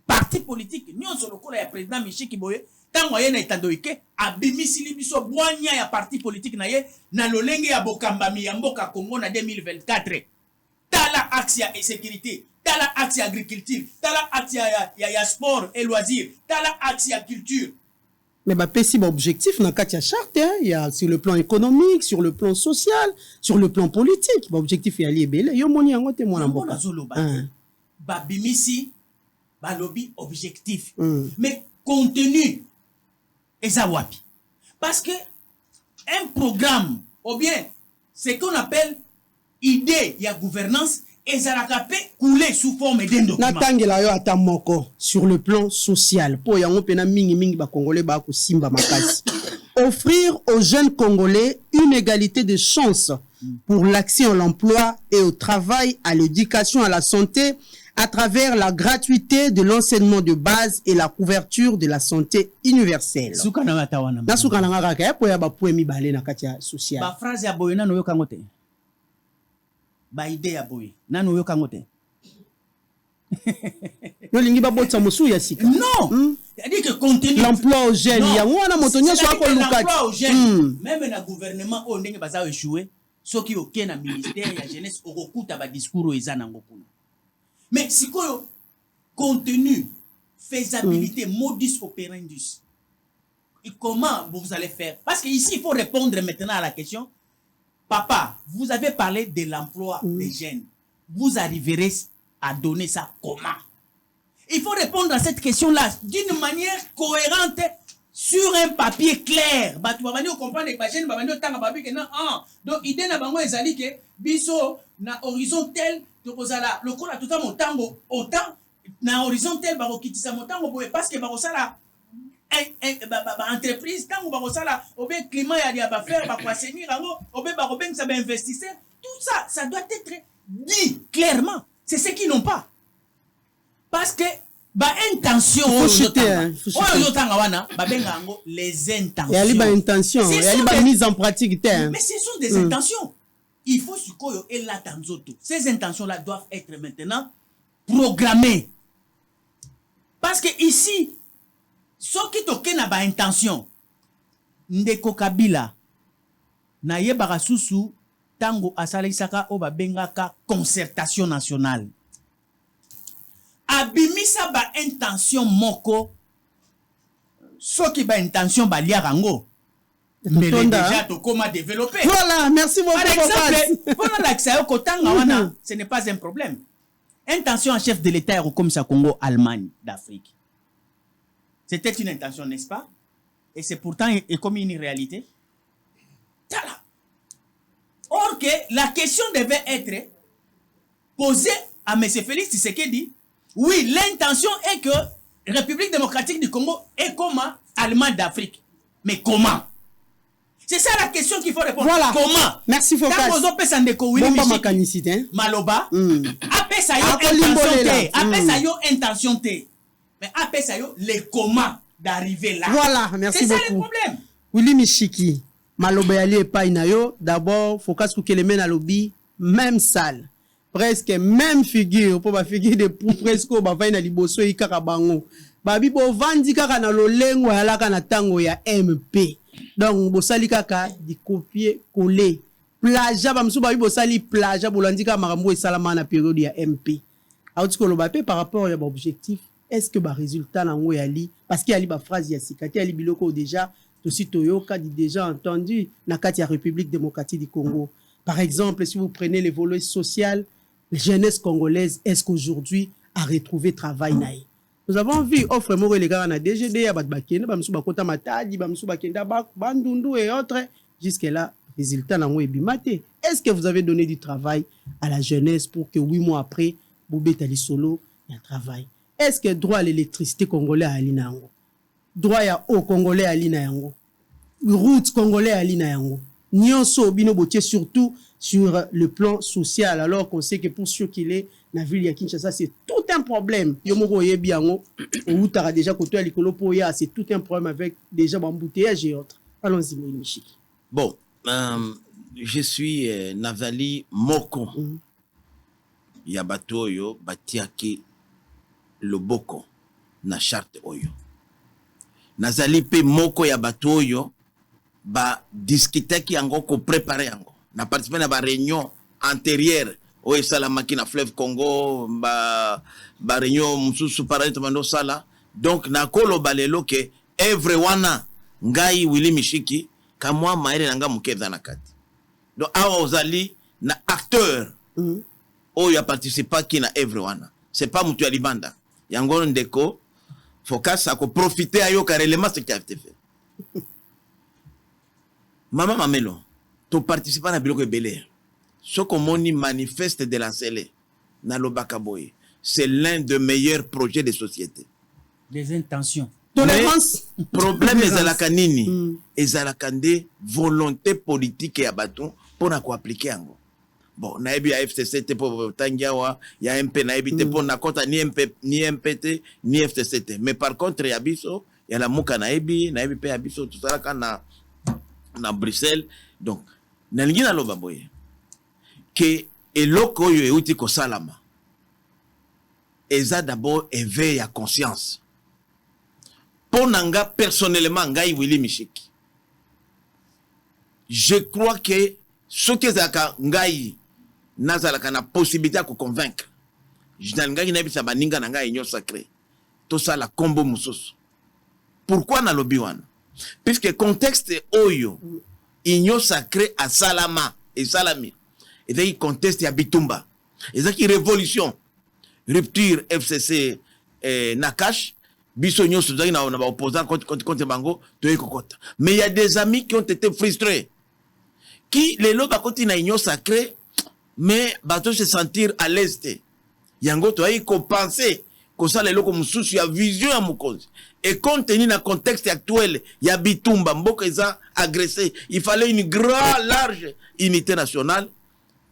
parti politique nyon solo ko ya président Michel Kiboye tango ye na itandoike abimisi libiso bwanya ya parti politique na ye na lolenge ya bokambami ya mboka Congo na 2024. Tala axe ya sécurité, tala axe ya agriculture, tala axe ya sport et loisirs, tala axe ya culture. Mais bah pesi ba objectif na kati ya charte hein, il y a sur le plan économique, sur le plan social, sur le plan politique, ba objectif ya li ebele yo moni yango te mwana mboka. Ba bimisi ba lobby objectif. Mais contenu eza wapi? Parce que un programme ou bien ce qu'on appelle idée ya gouvernance ezalaka pe couler sous forme d'un document. Natangela yo ata moko sur le plan social po yango pena mingi ba congolais ba ko simba makasi. Offrir aux jeunes congolais une égalité de chances pour l'accès à l'emploi et au travail, à l'éducation, à la santé, à travers la gratuité de l'enseignement de base et la couverture de la santé universelle. Na suka na ngaka ka po ya ba poemi balé na kati ya social. Ba phrase ya boyena no yo kangote. Ba idée ya boye nanu yo kangote. No lingi ba botsa musu ya sika. Non. C'est-à-dire que contenu l'emploi aux jeunes ya wana motonyo so ko lukati. L'emploi aux jeunes. Même na gouvernement o ndenge baza échouer, soki oké na ministère ya jeunesse okokuta ba discours eza nango kuna. Mais si quoi contenu, faisabilité, modus operandi. Et comment vous allez faire? Parce qu'ici, il faut répondre maintenant à la question. Papa, vous avez parlé de l'emploi des jeunes. Vous arriverez à donner ça comment? Il faut répondre à cette question-là d'une manière cohérente sur un papier clair. Tu vas venir comprendre que les jeunes vont venir au papier que non. Donc, l'idée n'a pas été que biso na horizon tel le cours a tout mon tango autant na horizon tel ba kokitisa motango parce que ba kosala entreprise tango ba kosala obe climat ya ba faire ba assainir ngo obe ba kobenga ça ba investisseur tout ça ça doit être dit clairement. C'est ce qu'ils n'ont pas parce que ba intention les intentions. Il y a ba intention, il y a ba mise en pratique mais ce sont des intentions. Il faut sukoyo et la tanzoto. Ces intentions-là doivent être maintenant programmées. Parce que ici, ce qui toke na ba intention, ndeko Kabila na yebaka susu tango asalisaka o babengaka concertation nationale. Abimisa ba intention moko, ce qui ba intention ba liarango. Mais déjà, tu comment développer. Voilà, merci beaucoup. Par exemple, voilà l'accès au Kotanga, ce n'est pas un problème. Intention en chef de l'État est comme ça Congo, Allemagne, d'Afrique. C'était une intention, n'est-ce pas? Et c'est pourtant comme une réalité. Tala. Or que la question devait être posée à M. Félix Tshisekedi. Oui, l'intention est que la République démocratique du Congo est comme Allemagne d'Afrique. Mais comment? C'est ça la question qu'il faut répondre. Voilà. Comment? Merci Focas. Quand vous avez Sandeko Willy Michiki, Maloba, après ça yo intention T, après ça yo intention T. Mais après ça yo les comment d'arriver là. Voilà, merci beaucoup. C'est ça le problème. Willy Michiki, Maloba yali epai na yo, d'abord Focas Koukeleme na lobby, même salle. Presque même figure, pour ma figure de presque ba vai na liboso ikaka bango. Babi bo vandi kaka na lolengo ya laka na tango ya MP. Donc bosali kaka di copier coller. Plagiat ba msuba babi bosali plagiat bolandi ka makambo esalama na période ya MP. Autiko lo bape par rapport ya ba objectif, est-ce que ba résultat na ngo yali parce qu'il y a li ba phrase ya sikati ali biloko déjà aussi toyoka dit déjà entendu na kati ya République démocratique du Congo. Par exemple, si vous prenez les volets social, la jeunesse congolaise, est-ce qu'aujourd'hui a retrouvé travail naï? Nous avons vu offre moko les gars na DGD ya batbakene ba msuba kota matadi ba msuba kenda bandundu et autres jusque là résultat na ngo ebimate. Est-ce que vous avez donné du travail à la jeunesse pour que 8 mois après Boubeta li solo y a travail? Est-ce que droit à l'électricité congolais à alina yango? Droit ya eau congolais à alina yango? Route congolais à alina yango? Nyonso bino botier surtout sur le plan social, alors qu'on sait que pour ceux qui est na ville ya Kinshasa, c'est tout un problème. Yomoko yebiango, ou tara déjà côté à l'écolo poya, c'est tout un problème avec déjà embouteillage et autres. Allons-y, Michiki. Bon, je suis Nazali Moko. Yabato oyo batiaki loboko na charte oyo. Nazali pe moko yabato oyo ba discuter yango ko préparer yango. Na participer na ba réunion antérieure o esalamaki na fleuve Congo ba réunion mususu parallèle mando sala. Donc na koloba lelo ke everyone ngai Willy Michiki kamwa maere nanga mukeza na kati. Donc awa ozali na acteur oyo a participé qui na everyone. C'est pas mutu ya libanda. Yango ndeko Focas a ko profiter ayo carrément ce qui a été fait. Maman Mamelo, tu participes à la biloko belé. Ce qu'on manifeste de la Sélé, na Lobakaboy, c'est l'un des meilleurs projets de société. Des intentions. Tolérance. Problème est à la canini, est à la candé volonté politique et abaton pour na ko appliquer ango. Bon, na ebi a FCC te pour tangiawa, ya MP na ebi te pour na kota ni MP ni MPT ni FCC. Mais par contre ya biso, ya la muka na ebi pe abiso tout ça kana na Bruxelles. Donc nalingi na loba boye que eloko yo euti ko salama eza d'abord éveil à conscience pour nanga personnellement ngai Willy Michiki. Je crois que ce que zaka ngai nazalaka na possibilité à convaincre ngai na bisa baninga na ngai nyo sacré tout ça la combo mususu. Pourquoi na lobi wana? Puisque contexte oyo igno sacré à salama et salami et puis contexte ya bitumba et ça qui révolution rupture FCC Nakash biso nyo suzaki na ba opposant contre bango to kokota. Mais il y a des amis qui ont été frustrés qui les loba koti na igno sacré mais bato se sentir à l'est yango to ay ko penser ko ça les loko mususu ya vision ya mukonzi. Et compte tenu na contexte actuel, il y a Bitumba, Mboka ils agressé. Il fallait une grande, large unité nationale.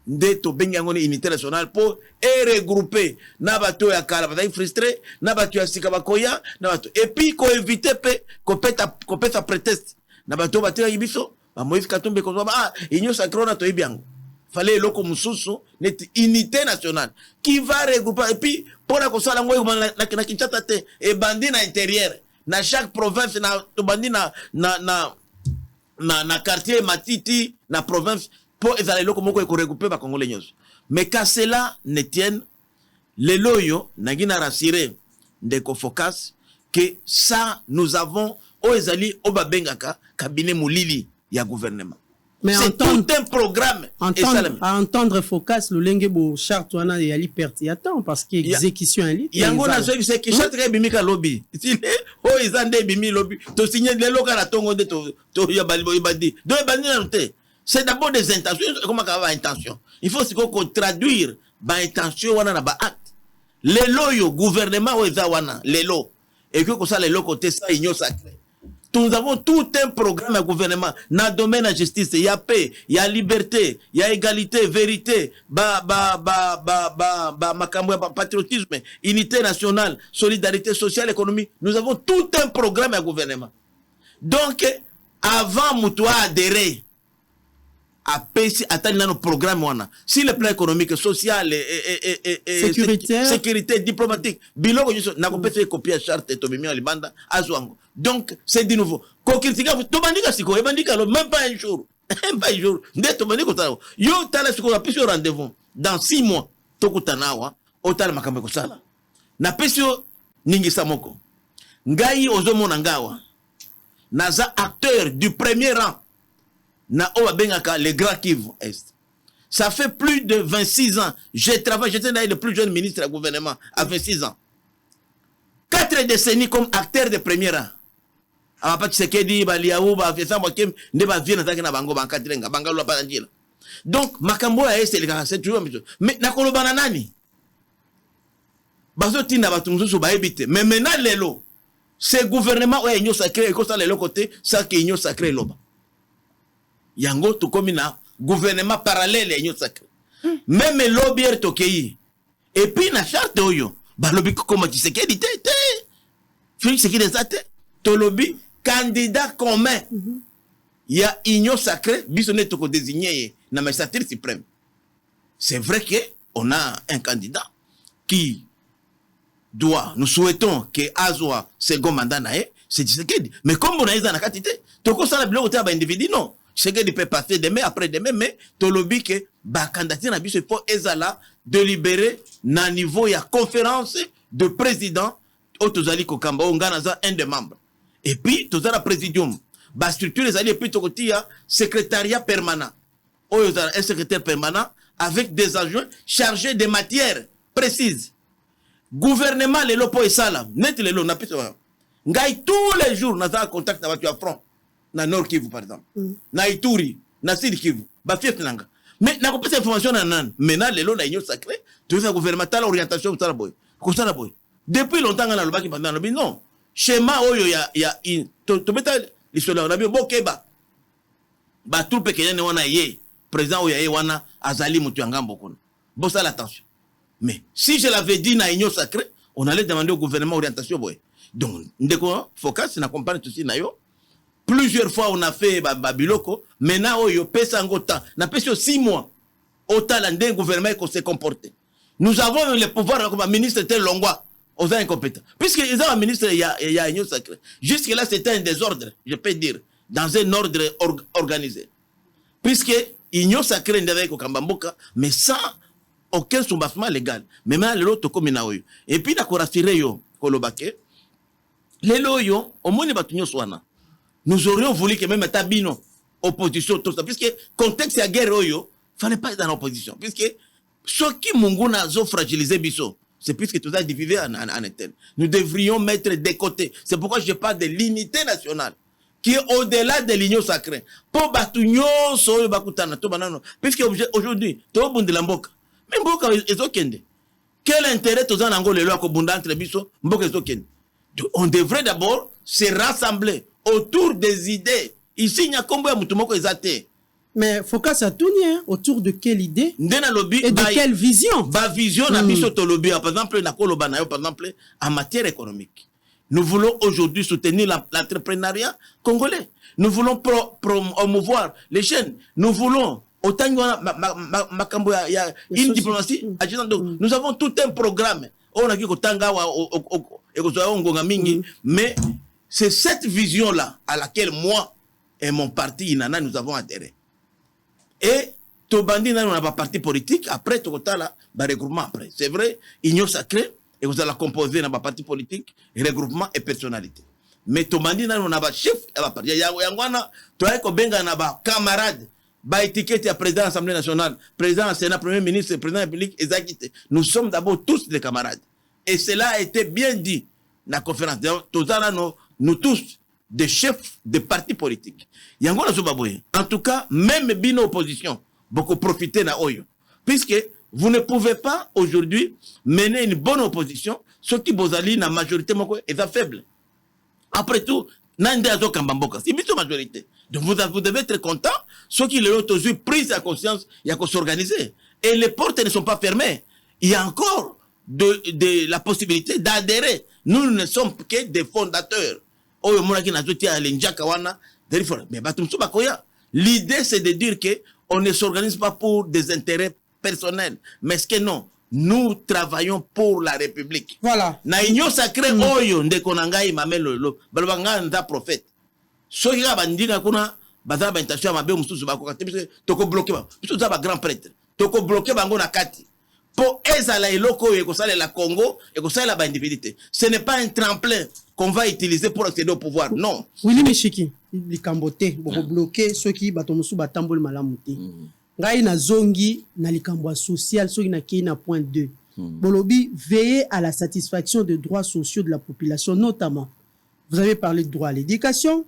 Ndeto benyango unité nationale pour regrouper nabato ya kala bataille frustré, nabato ya sikabakoya, nabato. Et puis ko éviter pe ko peta prétexte. Nabato bato ya ibiso, ba Moïse Katumbi ko ba inyo sacrona to ibiango. Fallait loko mususu net unité nationale qui va regrouper et puis pour la console na Kinshasa te et bandi na intérieur na chaque province na to bandi na quartier Matiti na province pour ezala loko moko ko regrouper ba congolais nyos. Mais qu'à cela ne tienne les loyo na gina rassurer ndeko Focas que ça nous avons o ezali o babengaka cabinet mulili ya gouvernement. Mais c'est tout un programme. À entendre Focas, le lengebo charte wana ya liberté attend parce que exécution en ligne. Yango na so c'est que charte bimika lobby. O izande bimi lobby. To signer les locaux na tongo de to ya badi. Do badi na te. C'est d'abord des intentions. Comment ça va intention? Il faut qu'on traduire ba intention wana na ba acte. Les loyo gouvernement o za wana les lo. Et que ça les locaux te ça igno sacré. Nous avons tout un programme à gouvernement. Dans le domaine de la justice, il y a paix, il y a liberté, il y a égalité, vérité, patriotisme, unité nationale, solidarité sociale, économie. Nous avons tout un programme à gouvernement. Donc, avant Moutoua adhérer à PSI, attendre nos programmes, si le plan économique, social et sécurité diplomatique, biloko n'a pas fait copier la charte et Tomimi Alibanda à Zouango. Donc, c'est de nouveau. Kokritika, Tomandika Siko, Ebandika, même pas un jour. Même pas un jour. Ndé Tomandika Tao. Yo, Tala Siko, a plus rendez-vous. Dans 6 mois, Tokutanawa, Otala Makambe Kosala. Na pesio Ningi Samoko. Ngai Ozomo Nangawa. Naza acteur du premier rang. Na Owa Bengaka, le Grand Kivu Est. Ça fait plus de 26 ans. J'ai travaillé, j'étais le plus jeune ministre du gouvernement à 26 ans. 4 décennies comme acteur de premier rang. Donc, Makambo c'est toujours la même chose. Mais Nakolo Bananani. Bazo Tina Batumzo Baébite. Mais maintenant, l'élo. Ce gouvernement est union sacré et comme ça, l'élo côté, ça qui est union sacré l'oba. Yango, tout comme un gouvernement parallèle et union sacré. Même l'obier tokei. Et puis, na charte oyo. Balobi comme tu sais qu'il était. Félix qui des athées. Tolobi, candidat commun. Il y a union sacrée, bisonné toko désigné na magistrature suprême. C'est vrai qu'on a un candidat qui doit, nous souhaitons que Azwa second mandat nae, c'est Tshisekedi. Mais comme on a eu dans la quantité, toko ça la bloc à individu non. Tshisekedi peut passer demain après demain, mais tolobi que ba candidature na biso faut ezala délibéré na niveau ya conférence de président Otozali Kokamba Onganaza un des membres. Et puis tozala présidium. Ba structure les alliés puis tokotia secrétariat permanent. Oyozala un secrétaire permanent avec des adjoints chargés des matières précises. Gouvernement le lopo et salam. Net le lo na pito. Ngai tous les jours naza contact na batu à front. Na Nord Kivu par exemple. Na Ituri, na Sud Kivu. Ba fief nanga. Mais na ko pesa information na nan. Maintenant le lo na union sacrée, tu fais gouvernemental orientation ça la boy. Ko ça la boy. Depuis longtemps na lo baki pendant le non. Schéma oyo ya to beta l'histoire na bi bokeba. Ba tout pekenye ne wana ye. Président oyo ye wana azali mutu ngambo kono. Bon ça l'attention. Mais si je l'avais dit na union sacrée, on allait demander au gouvernement orientation boy. Donc ndeko focus na compagne tout na yo. Plusieurs fois on a fait babiloko, maintenant oyo pesa ngota na pesa 6 mois. Autant le gouvernement qu'on s'est comporté. Nous avons le pouvoir comme ministre tel Longwa. Aux incompétents. Puisque ils ont un ministre, il y a union sacrée. Jusque-là, c'était un désordre, je peux dire, dans un ordre organisé. Puisque union sacrée n'avait qu'au Kambamboka, mais sans aucun soubassement légal. Mais maintenant, l'autre comme une. Et puis, d'accord, rassuré yo, Kolobake, les loyaux, au moins, nous aurions voulu que même Tabino, opposition, tout ça, puisque contexte de la guerre, il ne fallait pas être dans l'opposition. Puisque ceux qui m'ont fragilisé Bisso, c'est puisque tout ça est divisé en interne. Nous devrions mettre de côté. C'est pourquoi je parle de l'unité nationale, qui est au-delà de l'union sacrée. Pour Batunyo, Soyo Bakutana, Tobanano. Puisque aujourd'hui, tout le monde de la Mboka. Mais Mboka est okende. Quel intérêt tout ça n'ango le loi Kobunda entre Bisso, Mboka est okende. On devrait d'abord se rassembler autour des idées. Ici, il y a combien de Moutoumoko exaté. Mais faut qu'à ça tourne autour de quelle idée et de quelle vision. Vision na biso to lobby par exemple na koloba na yo par exemple en matière économique. Nous voulons aujourd'hui soutenir l'entrepreneuriat congolais. Nous voulons promouvoir les chaînes. Nous voulons autant makambo ya une diplomatie. Nous avons tout un programme. On a dit kotanga mais c'est cette vision là à laquelle moi et mon parti Inana nous avons adhéré. Et Tobandi n'a pas parti politique, après Tokotala, regroupement après. C'est vrai, union sacrée, et vous allez composer dans parti politique, regroupement et personnalité. Mais Tobandi n'a pas chef, et pas parti. Yangwana, toi, Kobenga n'a pas camarade, ba étiquette à président de l'Assemblée nationale, président du Sénat, premier ministre, président de la République, et nous sommes d'abord tous des camarades. Et cela a été bien dit dans la conférence. Nous tous, des chefs de partis politiques. En tout cas, même bien opposition, beaucoup profiter na oyo. Puisque vous ne pouvez pas aujourd'hui mener une bonne opposition, ce qui bozali na majorité est faible. Après tout, Nande azo kambamboka. C'est une majorité. Donc vous devez être content. Ceux qui l'ont aujourd'hui pris sa conscience, il y a qu'à s'organiser. Et les portes ne sont pas fermées. Il y a encore de la possibilité d'adhérer. Nous ne sommes que des fondateurs. L'idée, c'est de dire qu'on ne s'organise pas pour des intérêts personnels. Mais ce que non, nous travaillons pour la République. Voilà. Na union sacrée, oyo, ndekonangai mamelo, balbanga nda prophète. Soki ga bandinga kuna, baza ba intention mabe mususu bakoka te toko bloquer ba. Biso za ba grand prêtre. Toko bloquer bango na kati. Pour ezala eloko e ko sala la Congo et ko sala ba individualité. Ce n'est pas un tremplin qu'on va utiliser pour accéder au pouvoir. Non. Willy Mishiki, likambote, boko bloquer ceux qui batomusu batamboli malamu te. Ngai na zongi na likambo social soki na kei na point 2. Bolobi veiller à la satisfaction des droits sociaux de la population, notamment. Vous avez parlé de droit à l'éducation,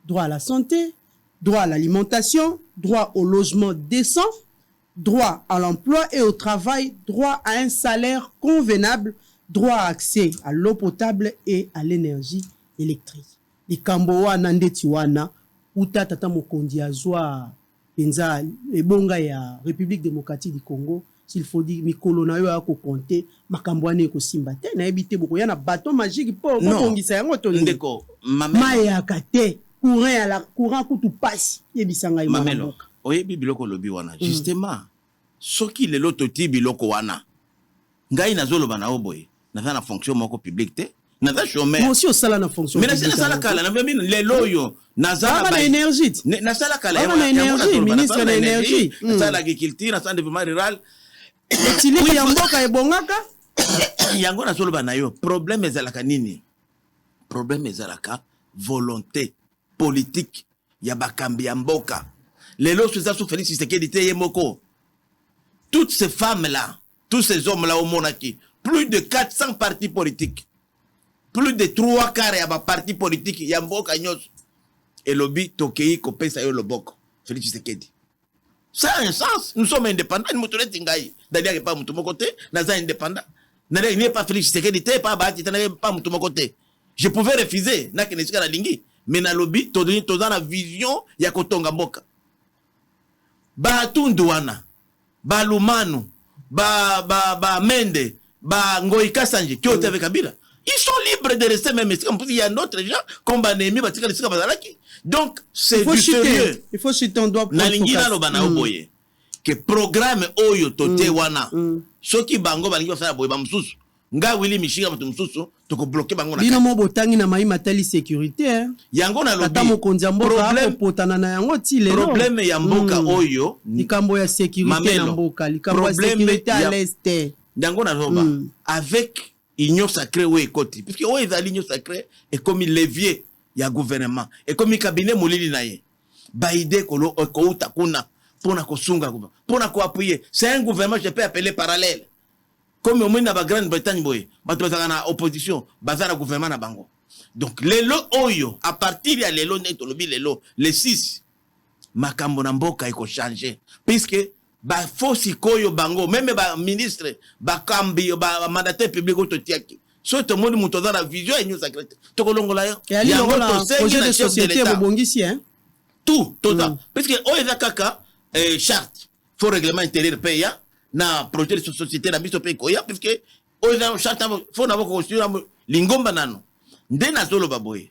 droit à la santé, droit à l'alimentation, droit au logement décent, droit à l'emploi et au travail, droit à un salaire convenable, droit à accès à l'eau potable et à l'énergie électrique. Likambo wana ndeti wana uta tata mokondi azwa penza ebonga ya République démocratique du Congo, s'il faut dire mikolo na yo ako compter makambo ane ko simba te na ebité boko yana bateau magique pour kongisa yango to ndeko maya kate courant kutu passe yebisanga mamelo oyebi biloko lobi wana justement soki lelo toti biloko wana ngai nazoloba na oboye naza na fonction moko publique te naza chômeur moi aussi au sala na fonction mais na sala kala na mbi lelo yo naza na énergie na sala kala na énergie ministre de l'énergie na sala agriculture na sala développement rural etili ya mboka ebongaka yango nazoloba na yo problème ezalaka nini problème ezalaka volonté politique ya bakambi ya mboka lelo soza sous Félix Tshisekedi te yemoko toutes ces femmes là tous ces hommes là au monaki plus de 400 partis politiques plus de 3/4 ya ba partis politiques ya mboka nyos et lobby tokei kopesa yo loboko Félix Tshisekedi. Ça a un sens. Nous sommes indépendants. Nous sommes pas mon côté. Nous sommes indépendants. Nous ne pas Félix Tshisekedi, pas pas mon côté. Je pouvais refuser. Mais dans le lobby, tu as la vision il y a Kotonga Mboka. Ba Tundouana, ba Lumanu, ba Mende, ba Ngoï Kassanji, qui ont avec Kabila. Ils sont libres de rester même. Il y a d'autres gens comme Banemi, donc c'est du sérieux. Il faut citer un doigt pour que programme oyo tote wana soki bango balingi basala boye ba mususu nga Willy Mishinga bato mususu toko bloquer bango na bino mo botangi na mai matali sécurité yango na lobi tata mokonzi ya mboka potana na yango ti lelo problème ya mboka oyo likambo ya sécurité ya mboka likambo ya sécurité à l'est yango na roba avec union sacrée ou ekoti parce que o ezali union sacrée et comme levier ya gouvernement et comme cabinet molili na ye ba idée ko uta kuna pona kosunga pona ko appuyer c'est un gouvernement je peux appeler parallèle comme au moins na ba Grande-Bretagne boy bato bazaka na opposition bazara gouvernement na bango donc lelo oyo à partir ya lelo neto lobi lelo le 6 makambo na mboka iko changer puisque ba fosi koyo bango même ba ministre ba kambi ba mandataire public ototiaki so to moni muto za la vision et news secret to kolongola yo ya projet de société bobongisi hein tout ça parce que oyo kaka charte faut règlement intérieur paya na projet de société na biso pe koya parce que oyo charte faut na ko construire lingomba nano ndena zolo baboye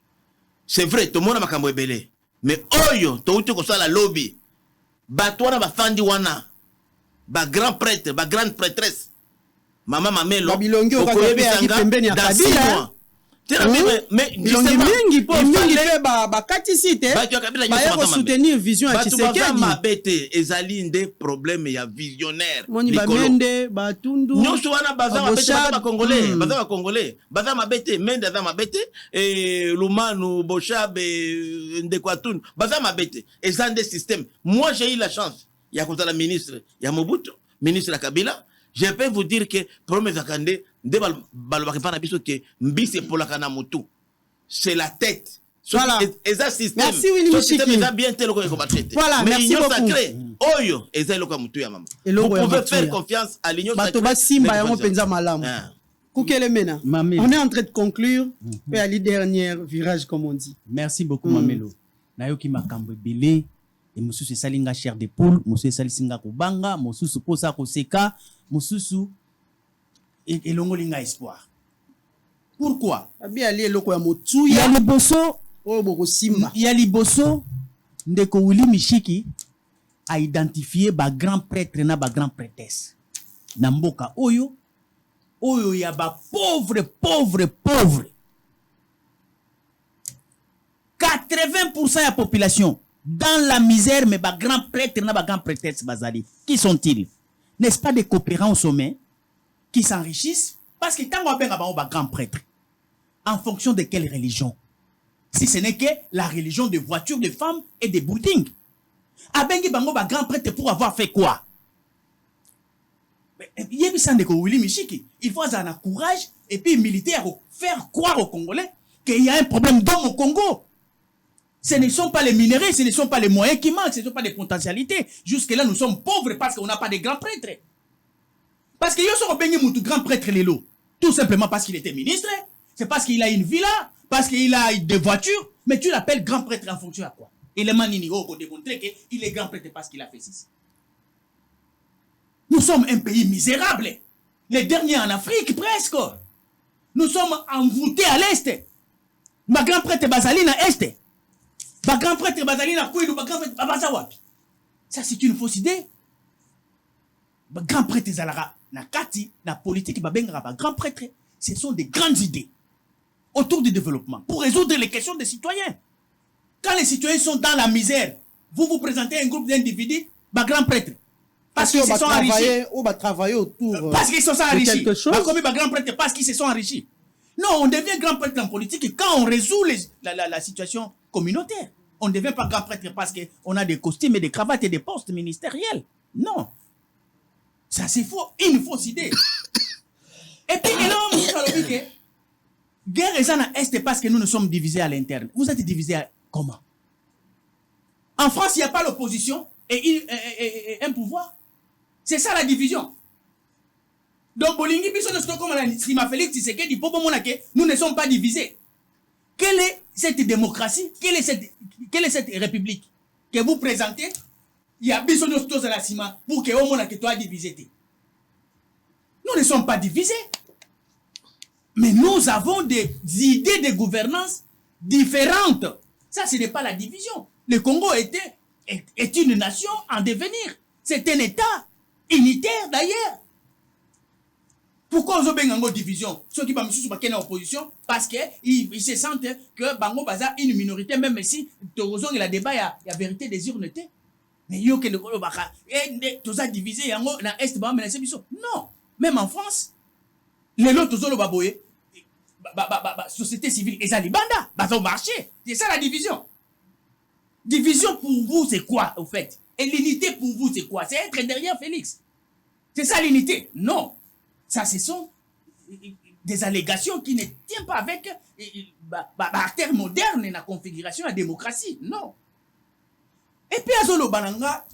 c'est vrai to mona makambo ebele mais oyo to uti ko sala lobby ba twana ba fandi wana ba grand prêtre ba grande prêtresse mama mamelo babilongi okapepe pembeni ya kabila mais bilongi mingi po mingi pe bakati site ba ko soutenir vision ya Tshisekedi ba mabete ezali nde problème ya visionnaire moni ba mende ba tundu nyoso wana baza mabete baza congolais baza mabete mende baza mabete et Lumanu Boshabe Ndekwatun baza mabete ezande système. Moi j'ai eu la chance ya kotala ministre ya Mobutu ministre ya Kabila. Je peux vous dire que problème zakande de balobaki pa na biso que mbisi polaka na mutu c'est la tête. Voilà. Eza système. Merci Willy Mishiki. Eza bien tel ko batete. Voilà, mais merci beaucoup. Sacré, oyo eza loka mutu ya mama. Vous pouvez faire confiance à l'union sacrée. Bato ba simba yango penza malamu. Koukele Mena, on est en train de conclure. Et à le dernier virage, comme on dit. Merci beaucoup, Mamelo. Nayoki makambo belé. Et mosusu salinga chair de poule, mosusu salisinga kubanga, mosusu posa koseka, mosusu et longolinga espoir. Pourquoi? Il y a liboso, il y a liboso, ndeko Willy Mishiki a identifié ba grand prêtre na ba grand prêtresse. Na mboka oyo ya ba pauvre. 80% de la population dans la misère, mais ba grand prêtre na ba grand prêtresse bazali. Qui sont-ils? N'est-ce pas des coopérants au sommet qui s'enrichissent parce que tant qu'on a ba grand prêtre, en fonction de quelle religion? Si ce n'est que la religion des voitures, des femmes et des buildings. Abengi bango ba grand prêtre pour avoir fait quoi? Il faut avoir un courage et puis militaire faire croire aux Congolais qu'il y a un problème d'homme au Congo. Ce ne sont pas les minéraux, ce ne sont pas les moyens qui manquent, ce ne sont pas les potentialités. Jusque-là, nous sommes pauvres parce qu'on n'a pas de grands prêtres. Parce que Yosso Bengi Moutou, grand prêtre Lelo, tout simplement parce qu'il était ministre, c'est parce qu'il a une villa, parce qu'il a des voitures, mais tu l'appelles grand prêtre en fonction à quoi? Élément Niniro pour démontrer qu'il est grand prêtre parce qu'il a fait ceci. Nous sommes un pays misérable. Les derniers en Afrique, presque. Nous sommes envoûtés à l'Est. Ma grand prêtre Bazali à l'Est. Ma grand prêtre Bazali à Kouidou, ma grand prêtre Babazawapi. Ça, c'est une fausse idée. Ma grand prêtre Zalara, na Kati, na politique, ma grand prêtre, ce sont des grandes idées autour du développement pour résoudre les questions des citoyens. Quand les citoyens sont dans la misère, vous vous présentez un groupe d'individus, ma grand prêtre. Parce qu'ils se sont enrichis. On va travailler autour. Parce qu'ils se sont enrichis. Comme grand prêtre, parce qu'ils se sont enrichis. Non, on devient grand prêtre en politique quand on résout la situation communautaire. On ne devient pas grand prêtre parce qu'on a des costumes et des cravates et des postes ministériels. Non. Ça, c'est faux. Une fausse idée. Et puis, guerre est en Est parce que nous sommes divisés à l'interne. Vous êtes divisés comment? En France, il n'y a pas l'opposition et un pouvoir. C'est ça la division. Donc, Bolingi, nous ne sommes pas divisés. Quelle est cette démocratie? Quelle est cette république que vous présentez? Il y a besoin de choses à la cima pour que on soit divisé. Nous ne sommes pas divisés. Mais nous avons des idées de gouvernance différentes. Ça, ce n'est pas la division. Le Congo est une nation en devenir. C'est un État unitaire d'ailleurs. Pourquoi on a une division? Ceux qui sont en opposition, parce qu'ils se sentent que Bango Baza est une minorité, même si il y a débat, il y a vérité des urnes. Mais il y a que le Congo Baka, tout ça divisé, dans l'Est, non. Même en France, les lots, tout ça, société civile, et ça, les bandas, au marché. C'est ça la division. Division pour vous, c'est quoi, au fait? Et l'unité pour vous, c'est quoi? C'est être derrière Félix. C'est ça l'unité? Non. Ça, ce sont des allégations qui ne tiennent pas avec caractère moderne et la configuration de la démocratie. Non. Et puis, à Zolo Bananga,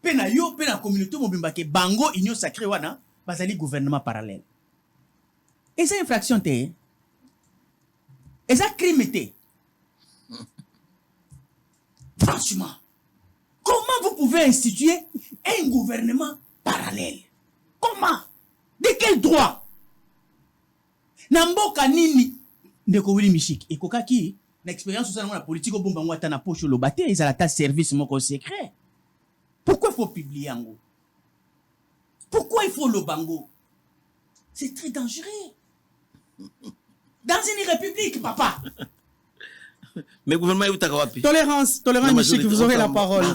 Penayo, Pena communauté, Mobimbake, Bango, Union Sacrée, Wana, Basali gouvernement parallèle. Et ça, infraction, et ça, crime, franchement, comment vous pouvez instituer un gouvernement parallèle? Comment? De quel droit? Namboka nini ndeko Willy Mishiki ekokaki na expérience ça na politique bomba ngwata na poche lo baté ils ala ta service moko secret. Pourquoi il faut publier ango? Pourquoi il faut le bango? C'est très dangereux. Dans une république, papa. Mais le gouvernement est où? Tolérance, Mishiki, vous aurez la parole.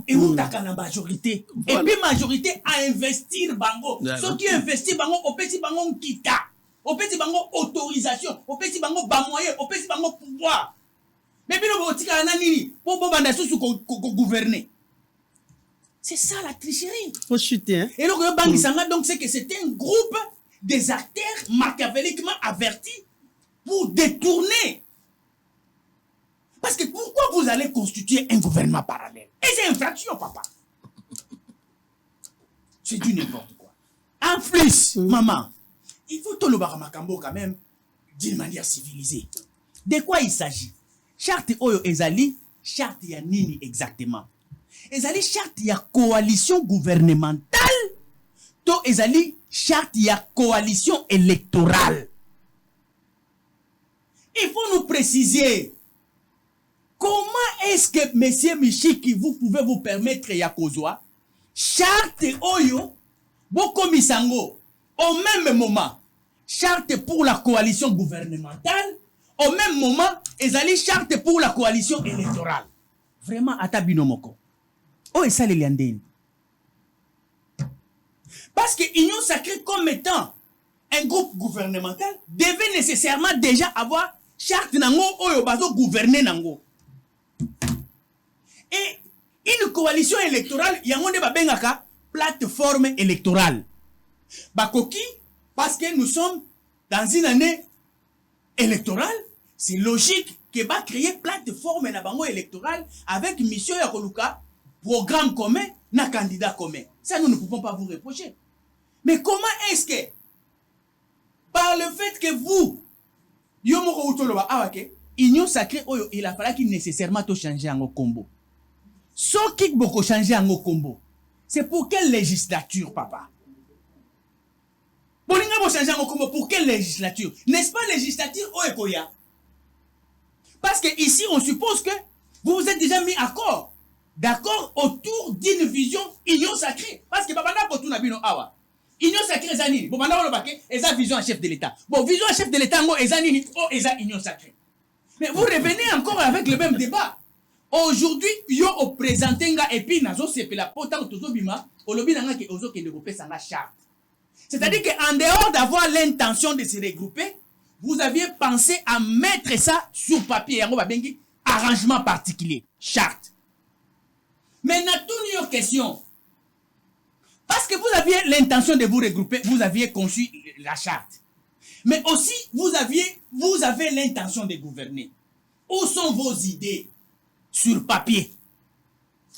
Et où t'as la majorité? Et puis majorité à investir bango. Ceux qui investissent bango, au petit bango kita, au petit bango autorisation, au petit bango bas moyen, au petit bango pouvoir. Mais puis le botika anani pour banda sous gouverner. C'est ça la tricherie. Faut chuter, hein. Et donc le banque sanga donc c'est que c'était un groupe des acteurs machiavéliquement avertis pour détourner. Parce que pourquoi vous allez constituer un gouvernement parallèle? Et c'est infraction, papa. C'est du n'importe quoi. En plus, maman, Il faut tout le Baramakambo quand même d'une manière civilisée. De quoi il s'agit? Charte Oyo Ezali, charte ya nini exactement? Ezali charte ya coalition gouvernementale, to Ezali charte ya coalition électorale. Il faut nous préciser comment est-ce que monsieur Michiki vous pouvez vous permettre ya kozwa charte Oyo Bokomisango au même moment charte pour la coalition gouvernementale, au même moment ezali charte pour la coalition électorale. Vraiment atabinomoko. Oh et ça les liandeni. Parce que Union Sacrée comme étant un groupe gouvernemental devait nécessairement déjà avoir charte nango oyo bazo gouverner nango. Et une coalition électorale yangonde babengaka plateforme électorale. Bakoki parce que nous sommes dans une année électorale, c'est logique que va créer plateforme na bango électorale avec mission ya koluka programme commun na candidat commun. Ça nous ne pouvons pas vous reprocher. Mais comment est-ce que par le fait que vous Yomoko Utoloba awake Union Sacrée oyo il a fallu qu'il nécessairement to changer en combo. So qui boko changer en combo. C'est pour quelle législature papa? Bolinga bo changer en combo pour quelle législature? N'est-ce pas législature oekoya? Parce que ici on suppose que vous vous êtes déjà mis d'accord autour d'une vision Union Sacrée. Parce que papa na kotu na bino awa. Union Sacrée Zanini. Bon, maintenant, on va eza vision à chef de l'État. Bon, vision à chef de l'État, Zanini, eza Union Sacrée. Mais vous revenez encore avec le même débat. Aujourd'hui, yo au présenté et puis nazo sepe la potan tozo bima, au lobby nanga ke ozo ke regrouper sa charte. C'est-à-dire qu'en dehors d'avoir l'intention de se regrouper, vous aviez pensé à mettre ça sur papier, yango babengi arrangement particulier, charte. Mais na tout une question. Parce que vous aviez l'intention de vous regrouper, vous aviez conçu la charte. Mais aussi, vous avez l'intention de gouverner. Où sont vos idées sur papier?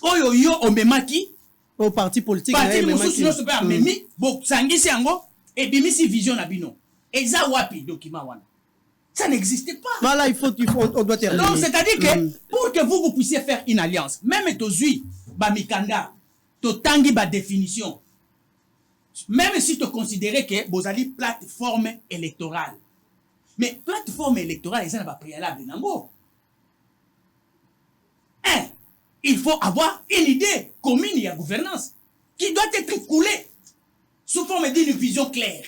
Oyo yo omemaki au parti politique. Parti mususu no sope amemi, bo sangisi yango et bimisi vision na bino. Eza wapi document wana? Ça n'existe pas. Voilà, on doit terminer. Donc c'est-à-dire que pour que vous puissiez faire une alliance, même tozui ba mikanda tangi ba définition. Même si tu considérais que vous avez plateforme électorale. Mais plateforme électorale, ça n'a pas préalable. Il faut avoir une idée commune et à gouvernance qui doit être coulée sous forme d'une vision claire.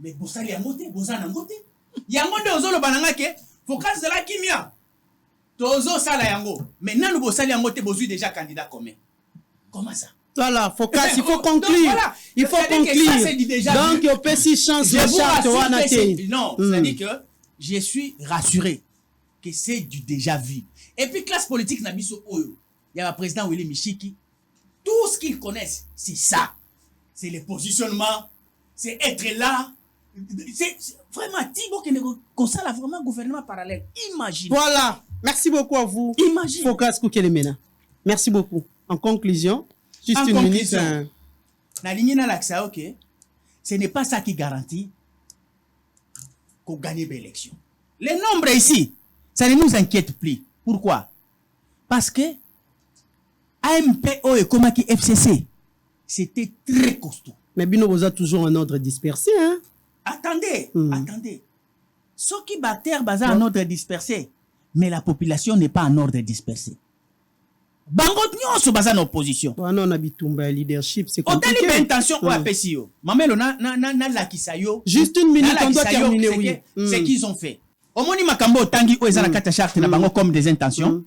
Mais vous allez à côté, vous allez à côté. Il y a un monde où le bananga que faut qu'à cela qui mia. Tozo sala yango. Maintenant nous vous allez à côté, vous êtes déjà candidat commun. Comment ça? Voilà, il faut conclure. Voilà. Il faut conclure. Donc, il y a pas si chance de charte. Non, c'est-à-dire que je suis rassuré que c'est du déjà vu. Et puis, classe politique, il y a le président Willy Michiki. Tout ce qu'ils connaissent, c'est ça. C'est le positionnement, c'est être là. C'est vraiment Thibaut qui constate vraiment un gouvernement parallèle. Imagine. Voilà. Merci beaucoup à vous. Imagine. Focas Koukelemena. Merci beaucoup. En conclusion, juste une minute. La ligne dans l'accès, ok. Ce n'est pas ça qui garantit qu'on gagne l'élection. Les nombres ici, ça ne nous inquiète plus. Pourquoi? Parce que AMPO et Komaki FCC, c'était très costaud. Mais Bino vous a toujours un ordre dispersé, hein? Attendez. Ce qui battent bazar en ordre dispersé, mais la population n'est pas en ordre dispersé. Bangot nyonso baza na opposition. Non, on habite un leadership, c'est compliqué. On a une intention ou apesi yo. Mamelo na lakisa yo. Juste une minute, on doit terminer, oui. C'est qu'ils ont fait. Omoni makambo tangi o ezana kata charte na bango comme des intentions.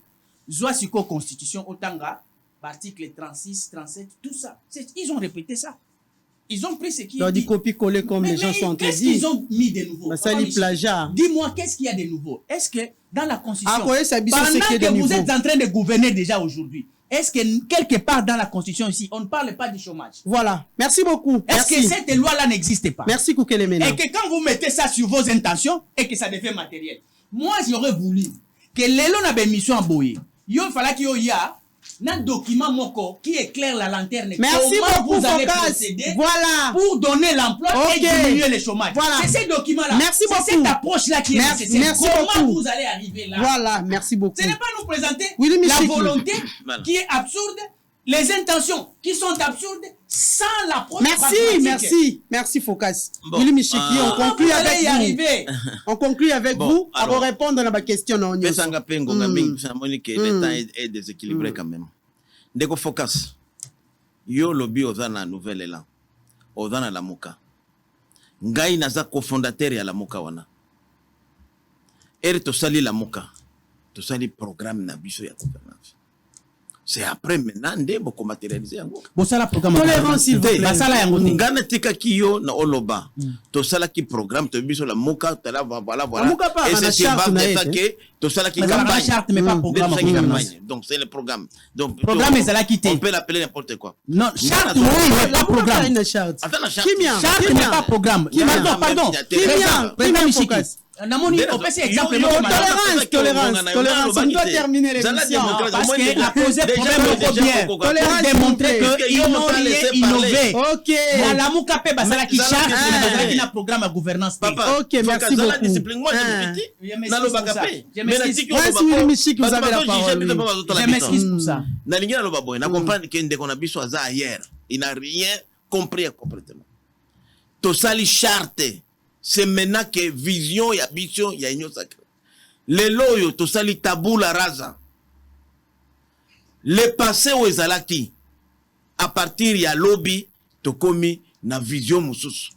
Zwa siko constitution otanga, article 36, 37, tout ça. Ils ont répété ça. Ils ont pris ce qui est dit. Copier-coller comme les gens sont en train de dire. Qu'est-ce qu'ils ont mis de nouveau? Ça dit plagiat. Dis-moi, qu'est-ce qu'il y a de nouveau? Est-ce que dans la Constitution, pendant que vous êtes en train de gouverner déjà aujourd'hui, est-ce que quelque part dans la Constitution ici, on ne parle pas du chômage? Voilà. Merci beaucoup. Est-ce que cette loi-là n'existe pas? Merci Koukelemena. Et que quand vous mettez ça sur vos intentions et que ça devient matériel. Moi, j'aurais voulu que l'élo n'a pas mission à boyer. Il fallait qu'il y ait un document moko qui éclaire la lanterne. Merci Comment beaucoup, vous allez Focas. procéder Voilà. pour donner l'emploi et diminuer le chômage. Voilà. C'est ces documents-là. Merci beaucoup. C'est cette approche-là qui est nécessaire. Merci Comment beaucoup. vous allez arriver là? Voilà, merci beaucoup. Ce n'est pas nous présenter Willy la Michiki. volonté Voilà. qui est absurde, les intentions qui sont absurdes sans l'approche Merci, pragmatique. merci Focas. Bon, Willy Michiki, on Comment conclut vous allez avec y vous. arriver? On conclut avec Bon, vous alors, pour répondre à la question. Non, pesanga pe ngonga mingi samoni que le temps est déséquilibré quand même. Ndeko Focas. Yo lobi ozana nouvelle élan. Ozana la muka. Ngai naza cofondateur ya la muka wana. Eri tosali la muka. Tosali programme na biso ya gouvernance. C'est après maintenant nde boko matérialiser yango. Bosala programme tolérance s'il vous plaît. Basala yango te. Ngana tika kiyo na oloba. Tosala ki programme to biso la muka tala voilà. Et c'est sur base de ça que tosala ki campagne. Charte mais pas programme. Donc c'est le programme. Donc Programme est là qui on peut l'appeler n'importe quoi. Non, charte oui, pas programme. Une charte. Attends la charte. Charte mais pas programme. Pardon. Président Michiki. Namoni, on peut essayer exemple. Tolérance. On doit terminer l'émission. Parce qu'il a posé problème au bien. Pour démontrer qu'ils n'ont rien innové. Ok. La Moukape Basala qui charge, qui n'a programme à gouvernance. Ok, merci beaucoup. Moi, je me Merci Willy Michiki, vous avez la parole. Je m'excuse pour ça. Nalinga loba boy, na comprendre que ndeko na biso aza hier. Il n'a rien compris complètement. Tosali charte. C'est maintenant que vision ya biso ya union sacrée. Le loyo tosali tabula rasa. Le passé au ezalaki à partir ya lobby tokomi na vision mususu.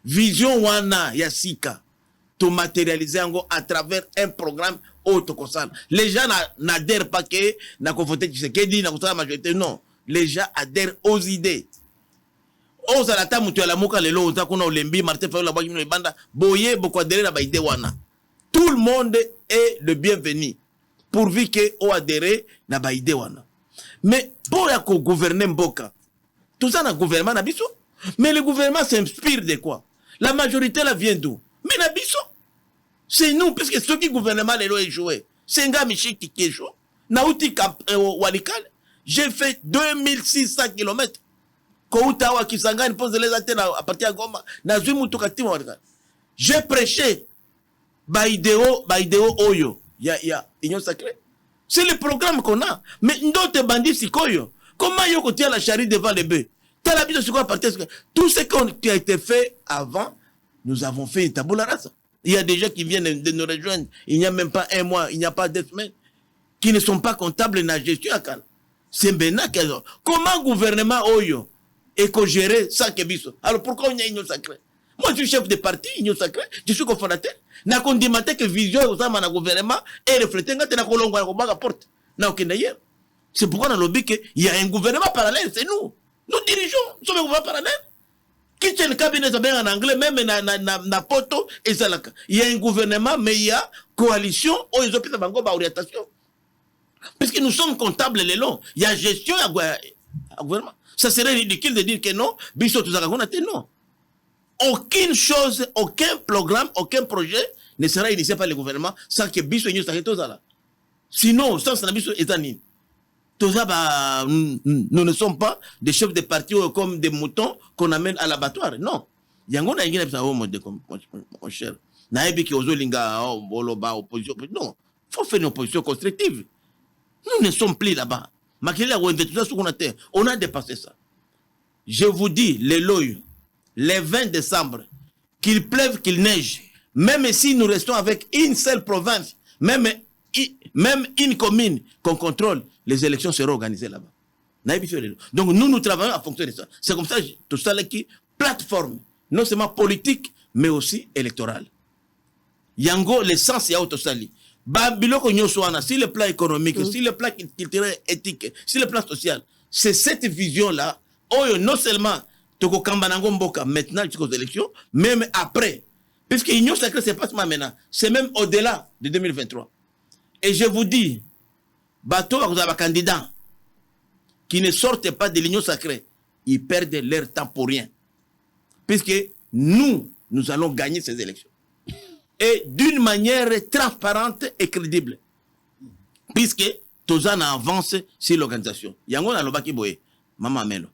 Vision wana ya sika to matérialiser yango à travers un programme autoconsal. Les gens n'adhèrent pas que na conforté Tshisekedi na kosala majorité, non. Les gens adhèrent aux idées. Ozalata mutu ala muka lelo oza kuna olembi Martin Fayulu la baki banda boye boko adhérer na ba idée wana. Tout le monde est le bienvenu pourvu que o adhérer na ba idée wana. Mais pour ya ko gouverner mboka tout ça na gouvernement na biso. Mais le gouvernement s'inspire de quoi? La majorité la vient d'où? Mais na biso. C'est nous puisque ceux qui gouvernement lelo échoué. C'est nga Michiki qui échoue. Na uti Walikale. J'ai fait 2600 km. Koutawa Kisangani pose les antennes à partir de Goma. J'ai prêché. Baïdéo Oyo. Ya Union Sacrée. C'est le programme qu'on a. Mais d'autres bandits sikoyo. Comment yoko tient la charrue devant les bœufs? Tout ce qui a été fait avant, nous avons fait une tabula rasa. Il y a des gens qui viennent de nous rejoindre. Il n'y a même pas un mois, il n'y a pas 2 semaines. Qui ne sont pas comptables dans la gestion à Kala. C'est maintenant qu'ils ont. Comment le gouvernement Oyo et qu'on gérer ça que biso. Alors pourquoi on y a une union sacrée? Moi je suis chef de parti, union sacrée, je suis cofondateur. Na condimate que vision au sein de gouvernement et refléter ngate na kolongo ya kobaga porte. Na okenda hier. C'est pourquoi dans le lobby que il y a un gouvernement parallèle, c'est nous. Nous dirigeons, nous sommes un gouvernement parallèle. Qui tient le cabinet en anglais, même na poto et salaka. Il y a un gouvernement, mais il y a coalition, ou ils ont pris la orientation. Parce que nous sommes comptables les longs. Il y a gestion à gouvernement. Ça serait ridicule de dire que non, non. Aucune chose, aucun programme, aucun projet ne sera initié par le gouvernement sans que Bisso et là. Sinon, sans que Bisso et Zanine. Nous ne sommes pas des chefs de parti comme des moutons qu'on amène à l'abattoir. Non. Il y a un mon cher. Non. Il faut faire une opposition constructive. Nous ne sommes plus là-bas. On a dépassé ça. Je vous dis, le 20 décembre, qu'il pleuve, qu'il neige, même si nous restons avec une seule province, même une commune qu'on contrôle, les élections seront organisées là-bas. Donc nous travaillons à fonction de ça. C'est comme ça, tout ça qui plateforme, non seulement politique, mais aussi électorale. Yango, l'essence, il y a autosali. Si le plan économique, si le plan culturel, éthique, si le plan social, c'est cette vision-là, non seulement maintenant jusqu'aux élections, même après. Puisque l'Union sacrée, c'est pas seulement maintenant, c'est même au-delà de 2023. Et je vous dis, bateau à candidats qui ne sortent pas de l'Union sacrée, ils perdent leur temps pour rien. Puisque nous allons gagner ces élections. Et d'une manière transparente et crédible. Puisque toza na avance sur l'organisation yango na lobaki boye mama melo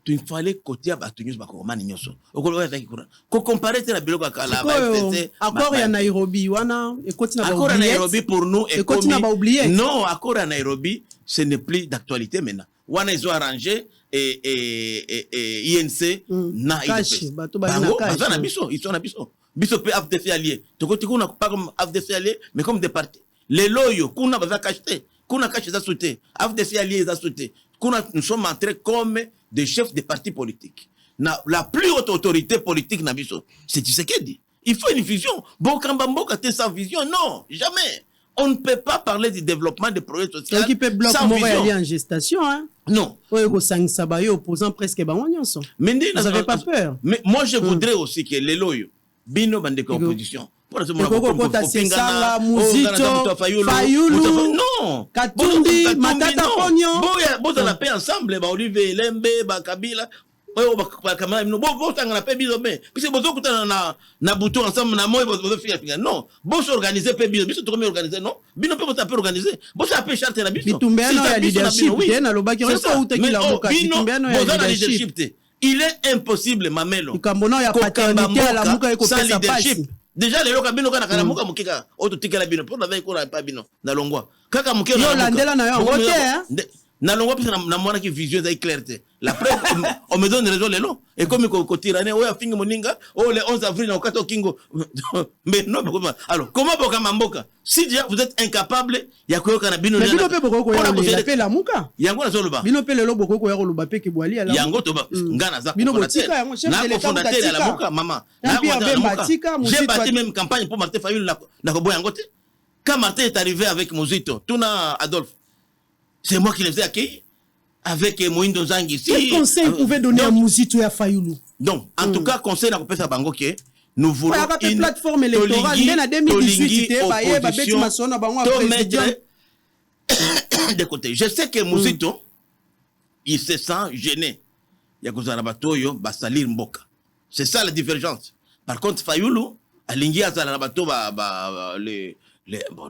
tu fallait côté à batunius ba ko mani nyoso okolo ta kikura ko comparer la biloko kala ba FCC accord ya Nairobi wana ekoti na ba accord à Nairobi pour nous et continue à oublier non accord à Nairobi ce n'est plus d'actualité maintenant wana ils ont arrangé et INC na cash bato ba na cash bazana biso ils sont na biso pe AFDC allié to ko tikuna pas comme AFDC allié mais comme des partis les loyaux kuna baza cacheté kuna cash za sauté AFDC allié za sauté kuna nous sommes entrés comme des chefs de partis politiques. La plus haute autorité politique na biso, c'est Tshisekedi. Il faut une vision. Bokambamboka te sans vision, non, jamais. On ne peut pas parler du développement des projets sociaux sans vision. Montréal en gestation, hein? Non. Opposant presque bangonyoso. Mais vous n'avez pas peur. Mais moi, je voudrais aussi que les loyaux, bino bande opposition. Fayulu, non, Katumbi, Matata Ponyo. Boza la paix ensemble, ba Olivier Lembe, ba Kabila, ba Kamala, no bo tanga la paix biso ben. Puisque bozo kutana na buto ensemble na moyo bozo fiya. Non, bozo organiser paix biso to comme organiser non. Bino pe bozo organiser. Bozo paix charte la biso. Bitumbeano ya leadership, na lobaki on uta ki la boka. Bitumbeano ya leadership. Il est impossible mamelo. Ikambono ya paternité la muka eko pesa pasi. Déjà les loka bino kana kana muka mukika auto tikela bino pour n'avait ko pas bino na longwa kaka mukika yo landela na yo ngote hein na longwa pisa na mwana ki vision za clarté la preuve on me donne raison lelo et comme ko tirane oya fingi moninga le 11 avril na okato kingo mais non alors comment boka mamboka si déjà vous êtes incapable ya koyoka na bino na bino pe boko ko ya pe la muka yango na zoloba bino pe lelo boko ko ya koloba pe ke bwali ala yango to ngana za bino botika yango chef de l'état fondateur la muka mama j'ai bâti même campagne pour Martin Fayulu na ko boya ngote quand Martin est arrivé avec Mozito tuna Adolphe c'est moi qui les ai accueillis avec Moindo Zangi. Quel conseil vous pouvez donner à Mozito et à Fayulu? Donc, en tout cas, conseil na kopesa bango ke nous voulons une plateforme électorale mais en 2018 était baye ba beti masona bango à président de côté. Je sais que Mozito il se sent gêné. Ya kozana batoyo ba salir mboka. C'est ça la divergence. Par contre Fayulu alingi azala bato les bon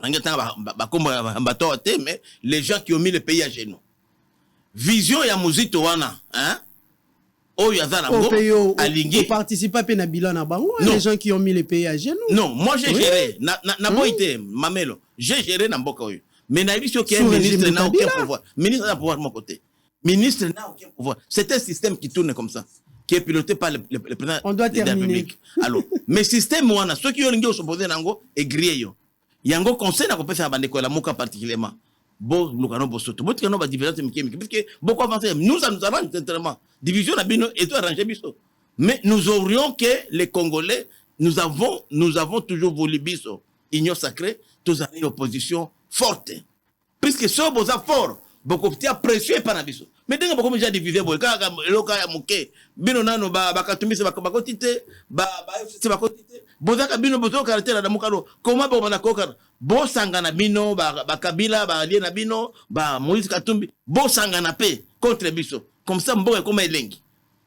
mais les gens qui ont mis le pays à genoux. Vision ya Mozito wana, hein? Oh yazala ngo alingi participer à na bilan na bango les gens qui ont mis le pays à genoux. Non, moi j'ai géré na boité mamelo. J'ai géré na mboka oyo. Mais na biso qui est ministre n'a aucun pouvoir. Ministre n'a pouvoir de mon côté. Ministre n'a aucun pouvoir. C'est un système qui tourne comme ça, qui est piloté par le président de la République. Alors, mais système wana ceux qui ont s'opposer nango et grillé yo. Yango conseil na kopesa bandeko la moka particulièrement. Bo lukano bo soto. Bo tikano ba divergence mkemiki puisque beaucoup avancé. Nous ça nous arrange totalement. Division na bino et tout arrangé biso. Mais nous aurions que les Congolais nous avons toujours voulu biso. Union sacrée, tous en opposition forte. Puisque ce boza fort, beaucoup tia précieux par biso. Mais denga beaucoup déjà divisé bo kaka loka ya muke. Bino nano ba katumbi se bakotite ba se bakotite. Boza ka bino bozo caractère na mukalo. Comment ba na kokana? Bo sangana bino ba Kabila ba allié na bino ba Moïse Katumbi. Bo sangana paix contre biso. Comme ça mboka comme elengi.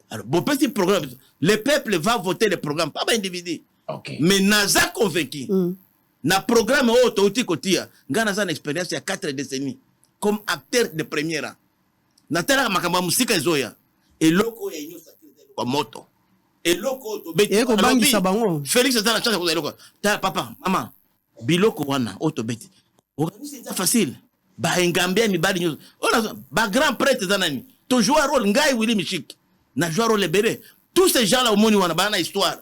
Alors bon petit programme. Le peuple va voter le programme pas individu. Okay. Mais naza convaincu. Na programme auto kotia. Ngana za expérience il y a 4 décennies comme acteur de premier rang. Natala makamba musika zoya. Et loko ya inyo sacré kwa moto. Et loko to beti. Eko bangi sabango. Félix azana chance ko loko. Ta papa, maman. Biloko wana auto beti. Organiser c'est facile. Ba ngambia mi bali nyo. Ona ba grand prêtre zanani. To jouer rôle ngai Willy Michik. Na jouer rôle béré. Tous ces gens là au moni wana bana histoire.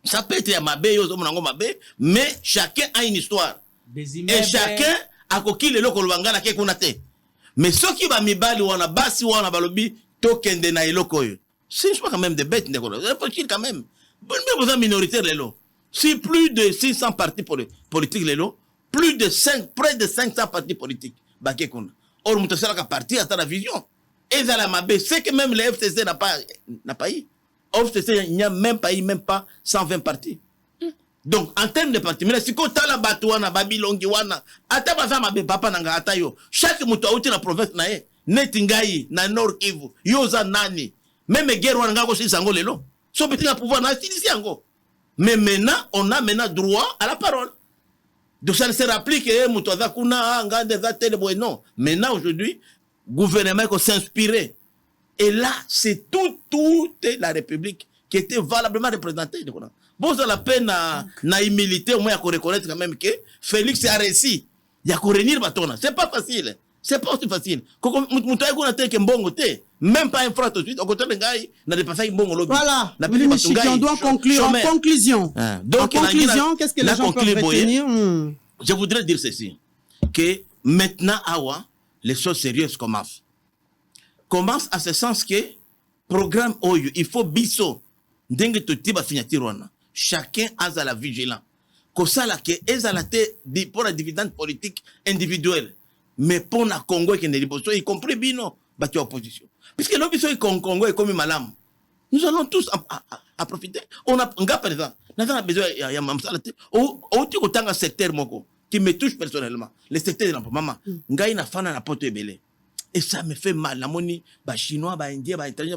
Ça peut être mabe yo zo monango mabe, mais chacun a une histoire. Et chacun a koki le loko lwangana ke kuna te. Mais ceux qui va mibali wana basi wana balobi token de na eloko yo. C'est pas quand même des bêtes de quoi. C'est quand même. Bon mais vous êtes minoritaire les lots. Si plus de 600 partis politiques les lots, près de 500 partis politiques baké kuna. Or mutasala ka parti à la vision. Et ça la mabe, c'est que même le FCC n'a pas eu. FCC il n'y a même pas 120 partis. Donc en termes de partis, mais si ko tala batwana babilongi wana ata bazama be papa nanga atayo chaque mutu auti na province na ye netingai na Nord Kivu yoza nani même guerre wana ngako si sango lelo so petit pouvoir na ici yango. Mais maintenant on a droit à la parole. Donc ça ne se rapplique que Moutoza Kuna, non. Maintenant, aujourd'hui, le gouvernement est s'inspirer. Et là, c'est toute la République qui était valablement représentée. Bon, ça la peine na humilité, au moins, il faut reconnaître quand même que Félix a réussi. Il y a qu'à réunir Batona. C'est pas facile. C'est pas aussi facile. Même pas un frère tout de suite. Au contraire, les gars, n'a dépassé un bon lobby. Voilà. On doit conclure en conclusion. Donc, en conclusion, qu'est-ce que les gens peuvent retenir? Je voudrais dire ceci. Que maintenant, Awa, les choses sérieuses commencent. Commence à ce sens que programme Oyo, il faut biso. Dengue to tiba signature. Chacun a la vigilance. Comme ça, là, que pour la dividende politique individuelle. Mais pour le Congo, y compris Bino, battu opposition. Puisque l'opposition est Congo est comme Malam. Nous allons tous à profiter. On a un gars, par exemple, nous avons besoin de secteur qui me touche personnellement. Le secteur de l'emploi. Maman, ngai na fana na poto ebele. Et ça me fait mal. La moni, chinois, indien, italien,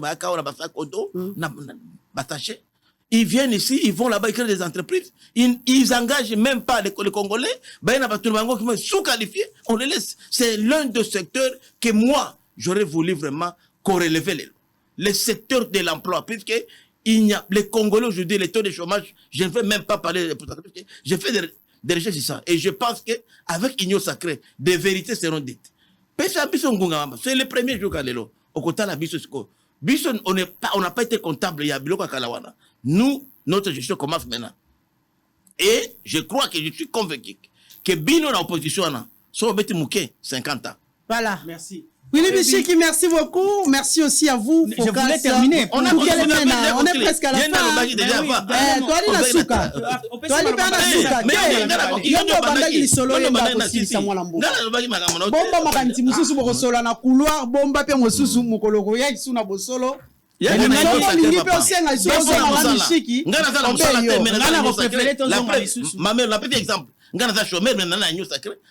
bataché. Ils viennent ici, ils vont là-bas, ils créent des entreprises. Ils engagent même pas les Congolais. Qui sont sous-qualifiés, on les laisse. C'est l'un des secteurs que moi, j'aurais voulu vraiment corrélever les secteurs de l'emploi. Puisque il y a les Congolais aujourd'hui, les taux de chômage, je ne veux même pas parler de pourcentage. J'ai fait des recherches sur ça. Et je pense qu'avec Union Sacrée, des vérités seront dites. C'est le premier jour qu'à l'élo. Au côté de la Bissosco. Bisson, on n'a pas été comptable, il y a Biloko Kalawana. Nous, notre gestion commence maintenant. Et je crois que je suis convaincu que Bino, l'opposition, sont bêtis mouqués 50 ans. Voilà. Merci. Willy Bichiki, merci beaucoup. Merci aussi à vous. Je voulais terminer. On est presque à la fin. Toi, tu as souka. Toi, tu as souka. Bomba makanti mususu bokosola na couloir, bomba pe mususu mukoloko ya isuna bosolo.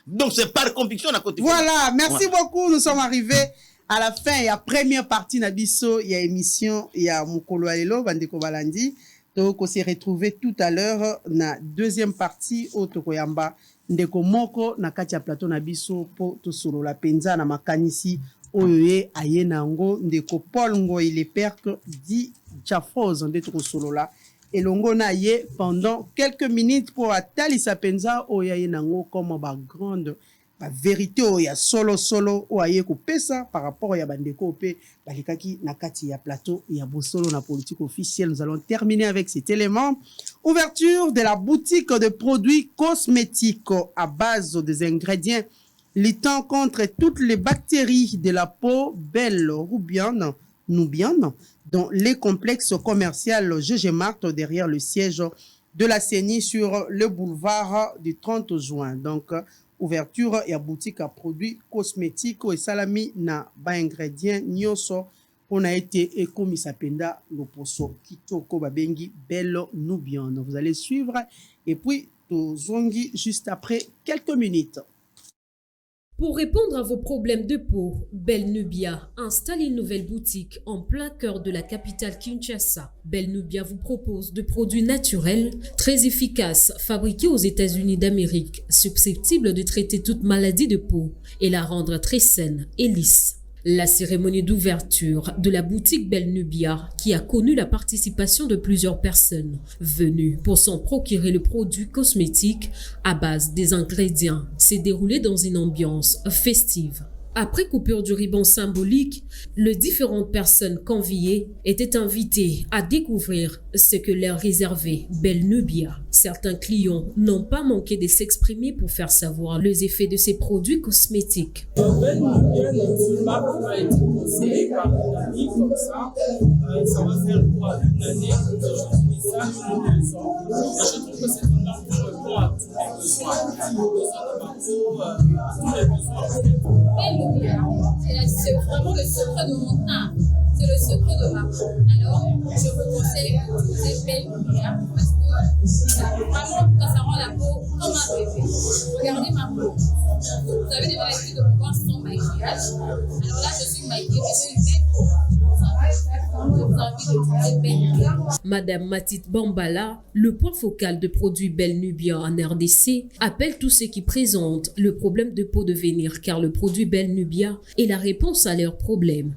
Donc c'est par conviction à côté. Voilà, merci beaucoup. Nous sommes arrivés à la fin. Il y a première partie Nabiso, il y a émission, il y a Mukolo Alelo, Bandeko Balandi. Donc on s'est retrouvé tout à l'heure na deuxième partie au Tokoyamba ndeko moko na kati ya plateau Nabiso po to solo la penza na makanisi oyoye ayenango ndeko Paul Ngoy le père dit Chafos ndeko solo la elongo na ye pendant quelques minutes pour atalisa penza oyaye nango comme ba grande ba vérité oya solo oyaye ko pesa par rapport ya bandeko pe balikaki na kati ya plateau ya bosolo na politique officielle. Nous allons terminer avec cet élément. Ouverture de la boutique de produits cosmétiques à base des ingrédients luttant contre toutes les bactéries de la peau belle roubienne, nubienne, dans les complexes commerciaux GG Mart derrière le siège de la CENI sur le boulevard du 30 juin. Donc, ouverture et boutique à produits cosmétiques et salami na ba ingrédients nyoso on a été ekomi sapenda loposo kitoko babengi belle nubienne. Vous allez suivre et puis tozongi juste après quelques minutes. Pour répondre à vos problèmes de peau, Belle Nubia installe une nouvelle boutique en plein cœur de la capitale Kinshasa. Belle Nubia vous propose de produits naturels, très efficaces, fabriqués aux États-Unis d'Amérique, susceptibles de traiter toute maladie de peau et la rendre très saine et lisse. La cérémonie d'ouverture de la boutique Belle Nubia, qui a connu la participation de plusieurs personnes venues pour s'en procurer le produit cosmétique à base des ingrédients, s'est déroulée dans une ambiance festive. Après coupure du ruban symbolique, les différentes personnes conviées étaient invitées à découvrir ce que leur réservait Belle Nubia. Certains clients n'ont pas manqué de s'exprimer pour faire savoir les effets de ces produits cosmétiques. Belle Nubia n'a été conseillé par une amie comme ça. Ça va faire une année que j'utilise ça, une maison. Et je trouve que c'est une marque qui répond à tous les besoins. Tous les besoins. C'est vraiment le secret de mon teint. C'est le secret de ma peau. Alors, je vous conseille d'utiliser Belle Nubia parce que ça rend la peau comme un bébé. Regardez ma peau. Vous avez déjà l'habitude de me voir sans maquillage. Alors là, je suis maquillée, mais j'ai une belle peau. Madame Matit Bambala, le point focal de produits Belle Nubia en RDC, appelle tous ceux qui présentent le problème de peau de venir car le produit Belle Nubia est la réponse à leurs problèmes.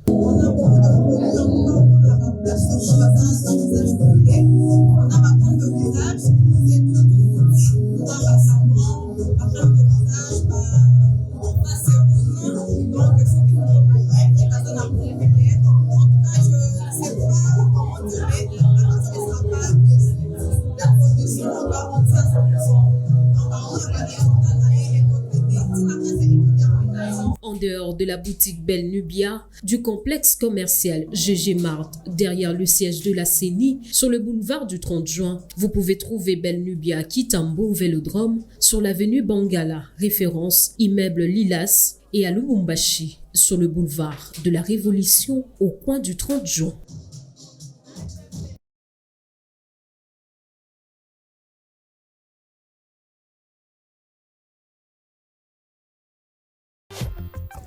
En dehors de la boutique Belle Nubia, du complexe commercial GG Mart, derrière le siège de la CENI, sur le boulevard du 30 juin, vous pouvez trouver Belle Nubia à Kitambo Vélodrome, sur l'avenue Bangala, référence immeuble Lilas, et à Lubumbashi, sur le boulevard de la Révolution, au coin du 30 juin.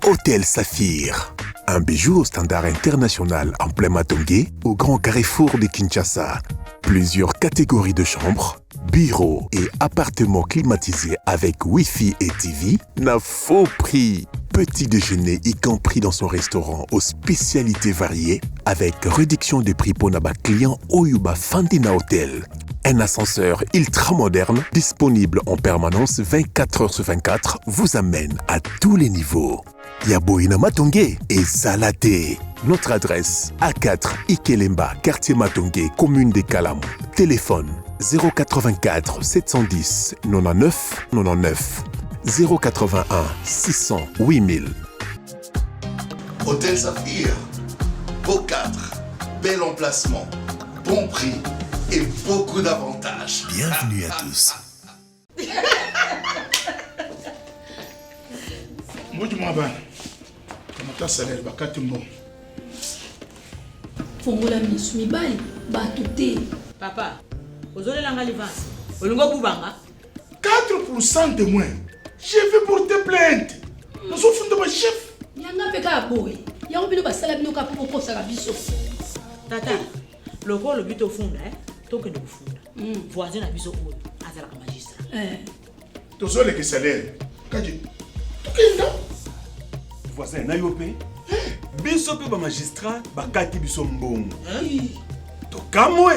Hôtel Saphir, un bijou au standard international en plein Matongé, au grand carrefour de Kinshasa. Plusieurs catégories de chambres, bureaux et appartements climatisés avec Wi-Fi et TV, n'a faux prix. Petit déjeuner y compris dans son restaurant aux spécialités variées, avec réduction des prix pour naba clients Oyuba Fandina Hotel. Un ascenseur ultra moderne, disponible en permanence 24 heures sur 24, vous amène à tous les niveaux. Yaboina Matongé et Salaté. Notre adresse A4 Ikelemba, quartier Matongé, commune des Kalam. Téléphone 084 710 99 99 081 600 8000. Hôtel Saphir, beau cadre, bel emplacement, bon prix et beaucoup d'avantages. Bienvenue à tous. Moi, je m'en vais. Comment salaire, bakati mbo. Fongola misu mibali, batute. Papa, ozolela nga livance. Olingo kubanga. 4% de moins. J'ai fait porter plainte. Nous sommes de ma chef. Yanga peka boy. Yango bino basala bino ka poko sala biso. Tata, loko lo bito funda toke ndo funda. Voisin na biso oyo azala ka magistrat. Tozole ke salaire. Kaji. Tokenda. Voisin na yope. Biso pe ba magistrat bakati biso mbongo. To kamwe.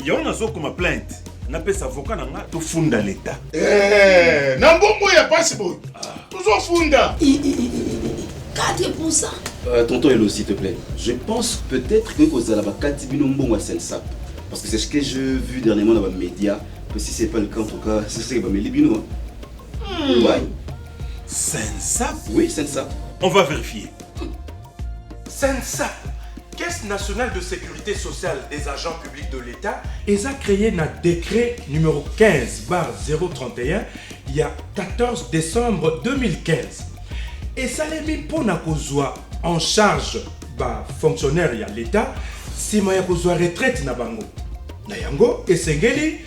Yona zo comme plainte. Na pesa avocat na nga to funda l'état. Na mbongo ya pasi boy. Toujours funda. 4%. Tonton Elo, s'il te plaît. Je pense peut-être que Kozalaba Katibino Mbongo à Sensap. Parce que c'est ce que j'ai vu dernièrement dans les médias. Que si c'est pas le cas, en tout cas, c'est ce que les Libino. Ouais. Sensap? Oui, Sensap. On va vérifier. Sensap, Caisse nationale de sécurité sociale des agents publics de l'État, a créé un décret numéro 15/031 il y a 14 décembre 2015. Et ça l'a mis pour kozwa en charge ba fonctionnaire ya l'État si ma kozwa retraite na bango. Na yango esengeli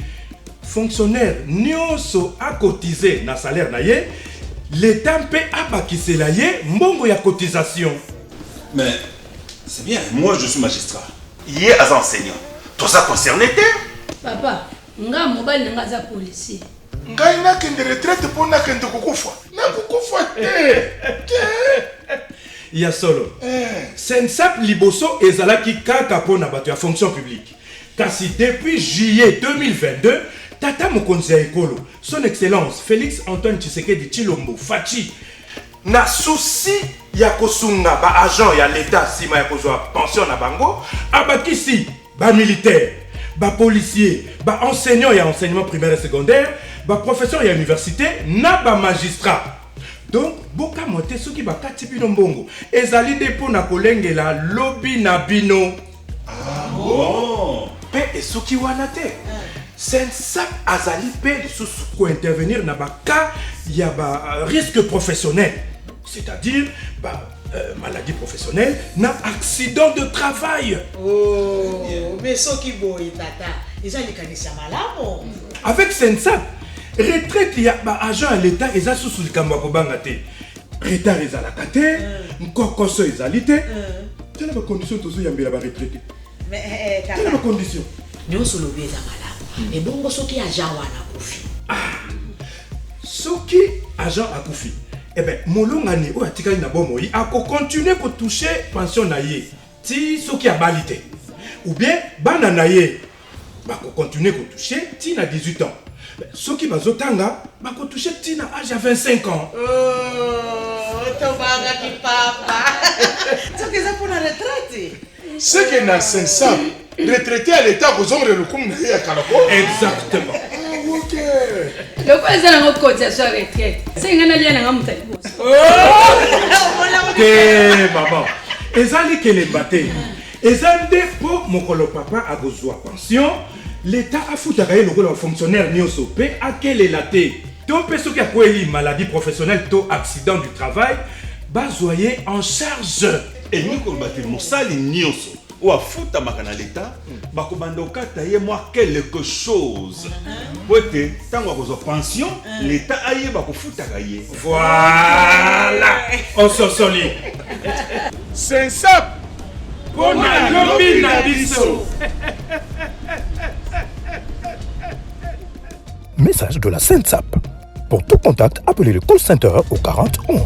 fonctionnaire nyonso a cotisé na salaire na ye, l'État peut abakisela ye mbongo ya cotisation. Mais c'est bien, moi je suis magistrat. Hier as enseignant. Tout ça concerné Papa, nga mobile nga za policier. Ngai na kende retraite pour na kende kukufa. Na kukufa te. Ya solo. Sensap liboso ezalaki kaka pona bato ya fonction publique. Kasi depuis juillet 2022, Tata Mokonzi ya Ekolo, son excellence Félix Antoine Tshisekedi Tshilombo Fachi, na souci ya kosunga ba agent ya l'État sima ya kozwa pension na bango, abakisi ba militaire, ba policier, ba enseignant ya enseignement primaire et secondaire, ba professeur ya université, na ba magistrat. Donc, boka mote soki ba kati bino mbongo, ezali depo na kolengela lobby na bino. Ah bon? Pe esoki wana te. Sensap azali pe lisusu ko intervenir na ba cas ya ba risque professionnel. C'est-à-dire maladie professionnelle, na accident de travail. Oh, mais ce qui boy tata, ils ont les canissas malades. Avec Sensap, retraite ya agent à l'état eza susu likambo ya kobanga te retard ezalaka te nkokoso ezali te tala bacondition tozoyambela baretraite tala bacondition nyonso lobi eza malamu ebongo soki agent wana akufi soki agent akufi molongani oyo atikali na bomoi akokontinue kotouche pension na ye ti soki abali te ou bien bana na ye bakokontinue kotouche ti na 18 ans soki bazotanga bakotouche ti na âge ya 25 ans tobangaki papa soki eza mpona retraite Ce qui est dans 500, retraité à l'état, vous aurez le coup de la Kalako. Exactement. Ok. Le quoi c'est la cotisation retraite? C'est un alien à un te maman. Ezali que les baté. Ezali pour mon colo papa a besoin pension. L'État a foutu à le rôle fonctionnaire nyosopé à quel est la té. Donc personne qui a quoi maladie professionnelle, to accident du travail, basoyer en charge. Et nous qu'on batte mosali nyonso ou a fouta makana l'état bakobanda okata ye moi quelque chose pote tango akozwa pension l'état aye bakofutaka ye voilà on se soli c'est ça pour na biso. Message de la SENSAP. Pour tout contact, appelez le call center au 40 11.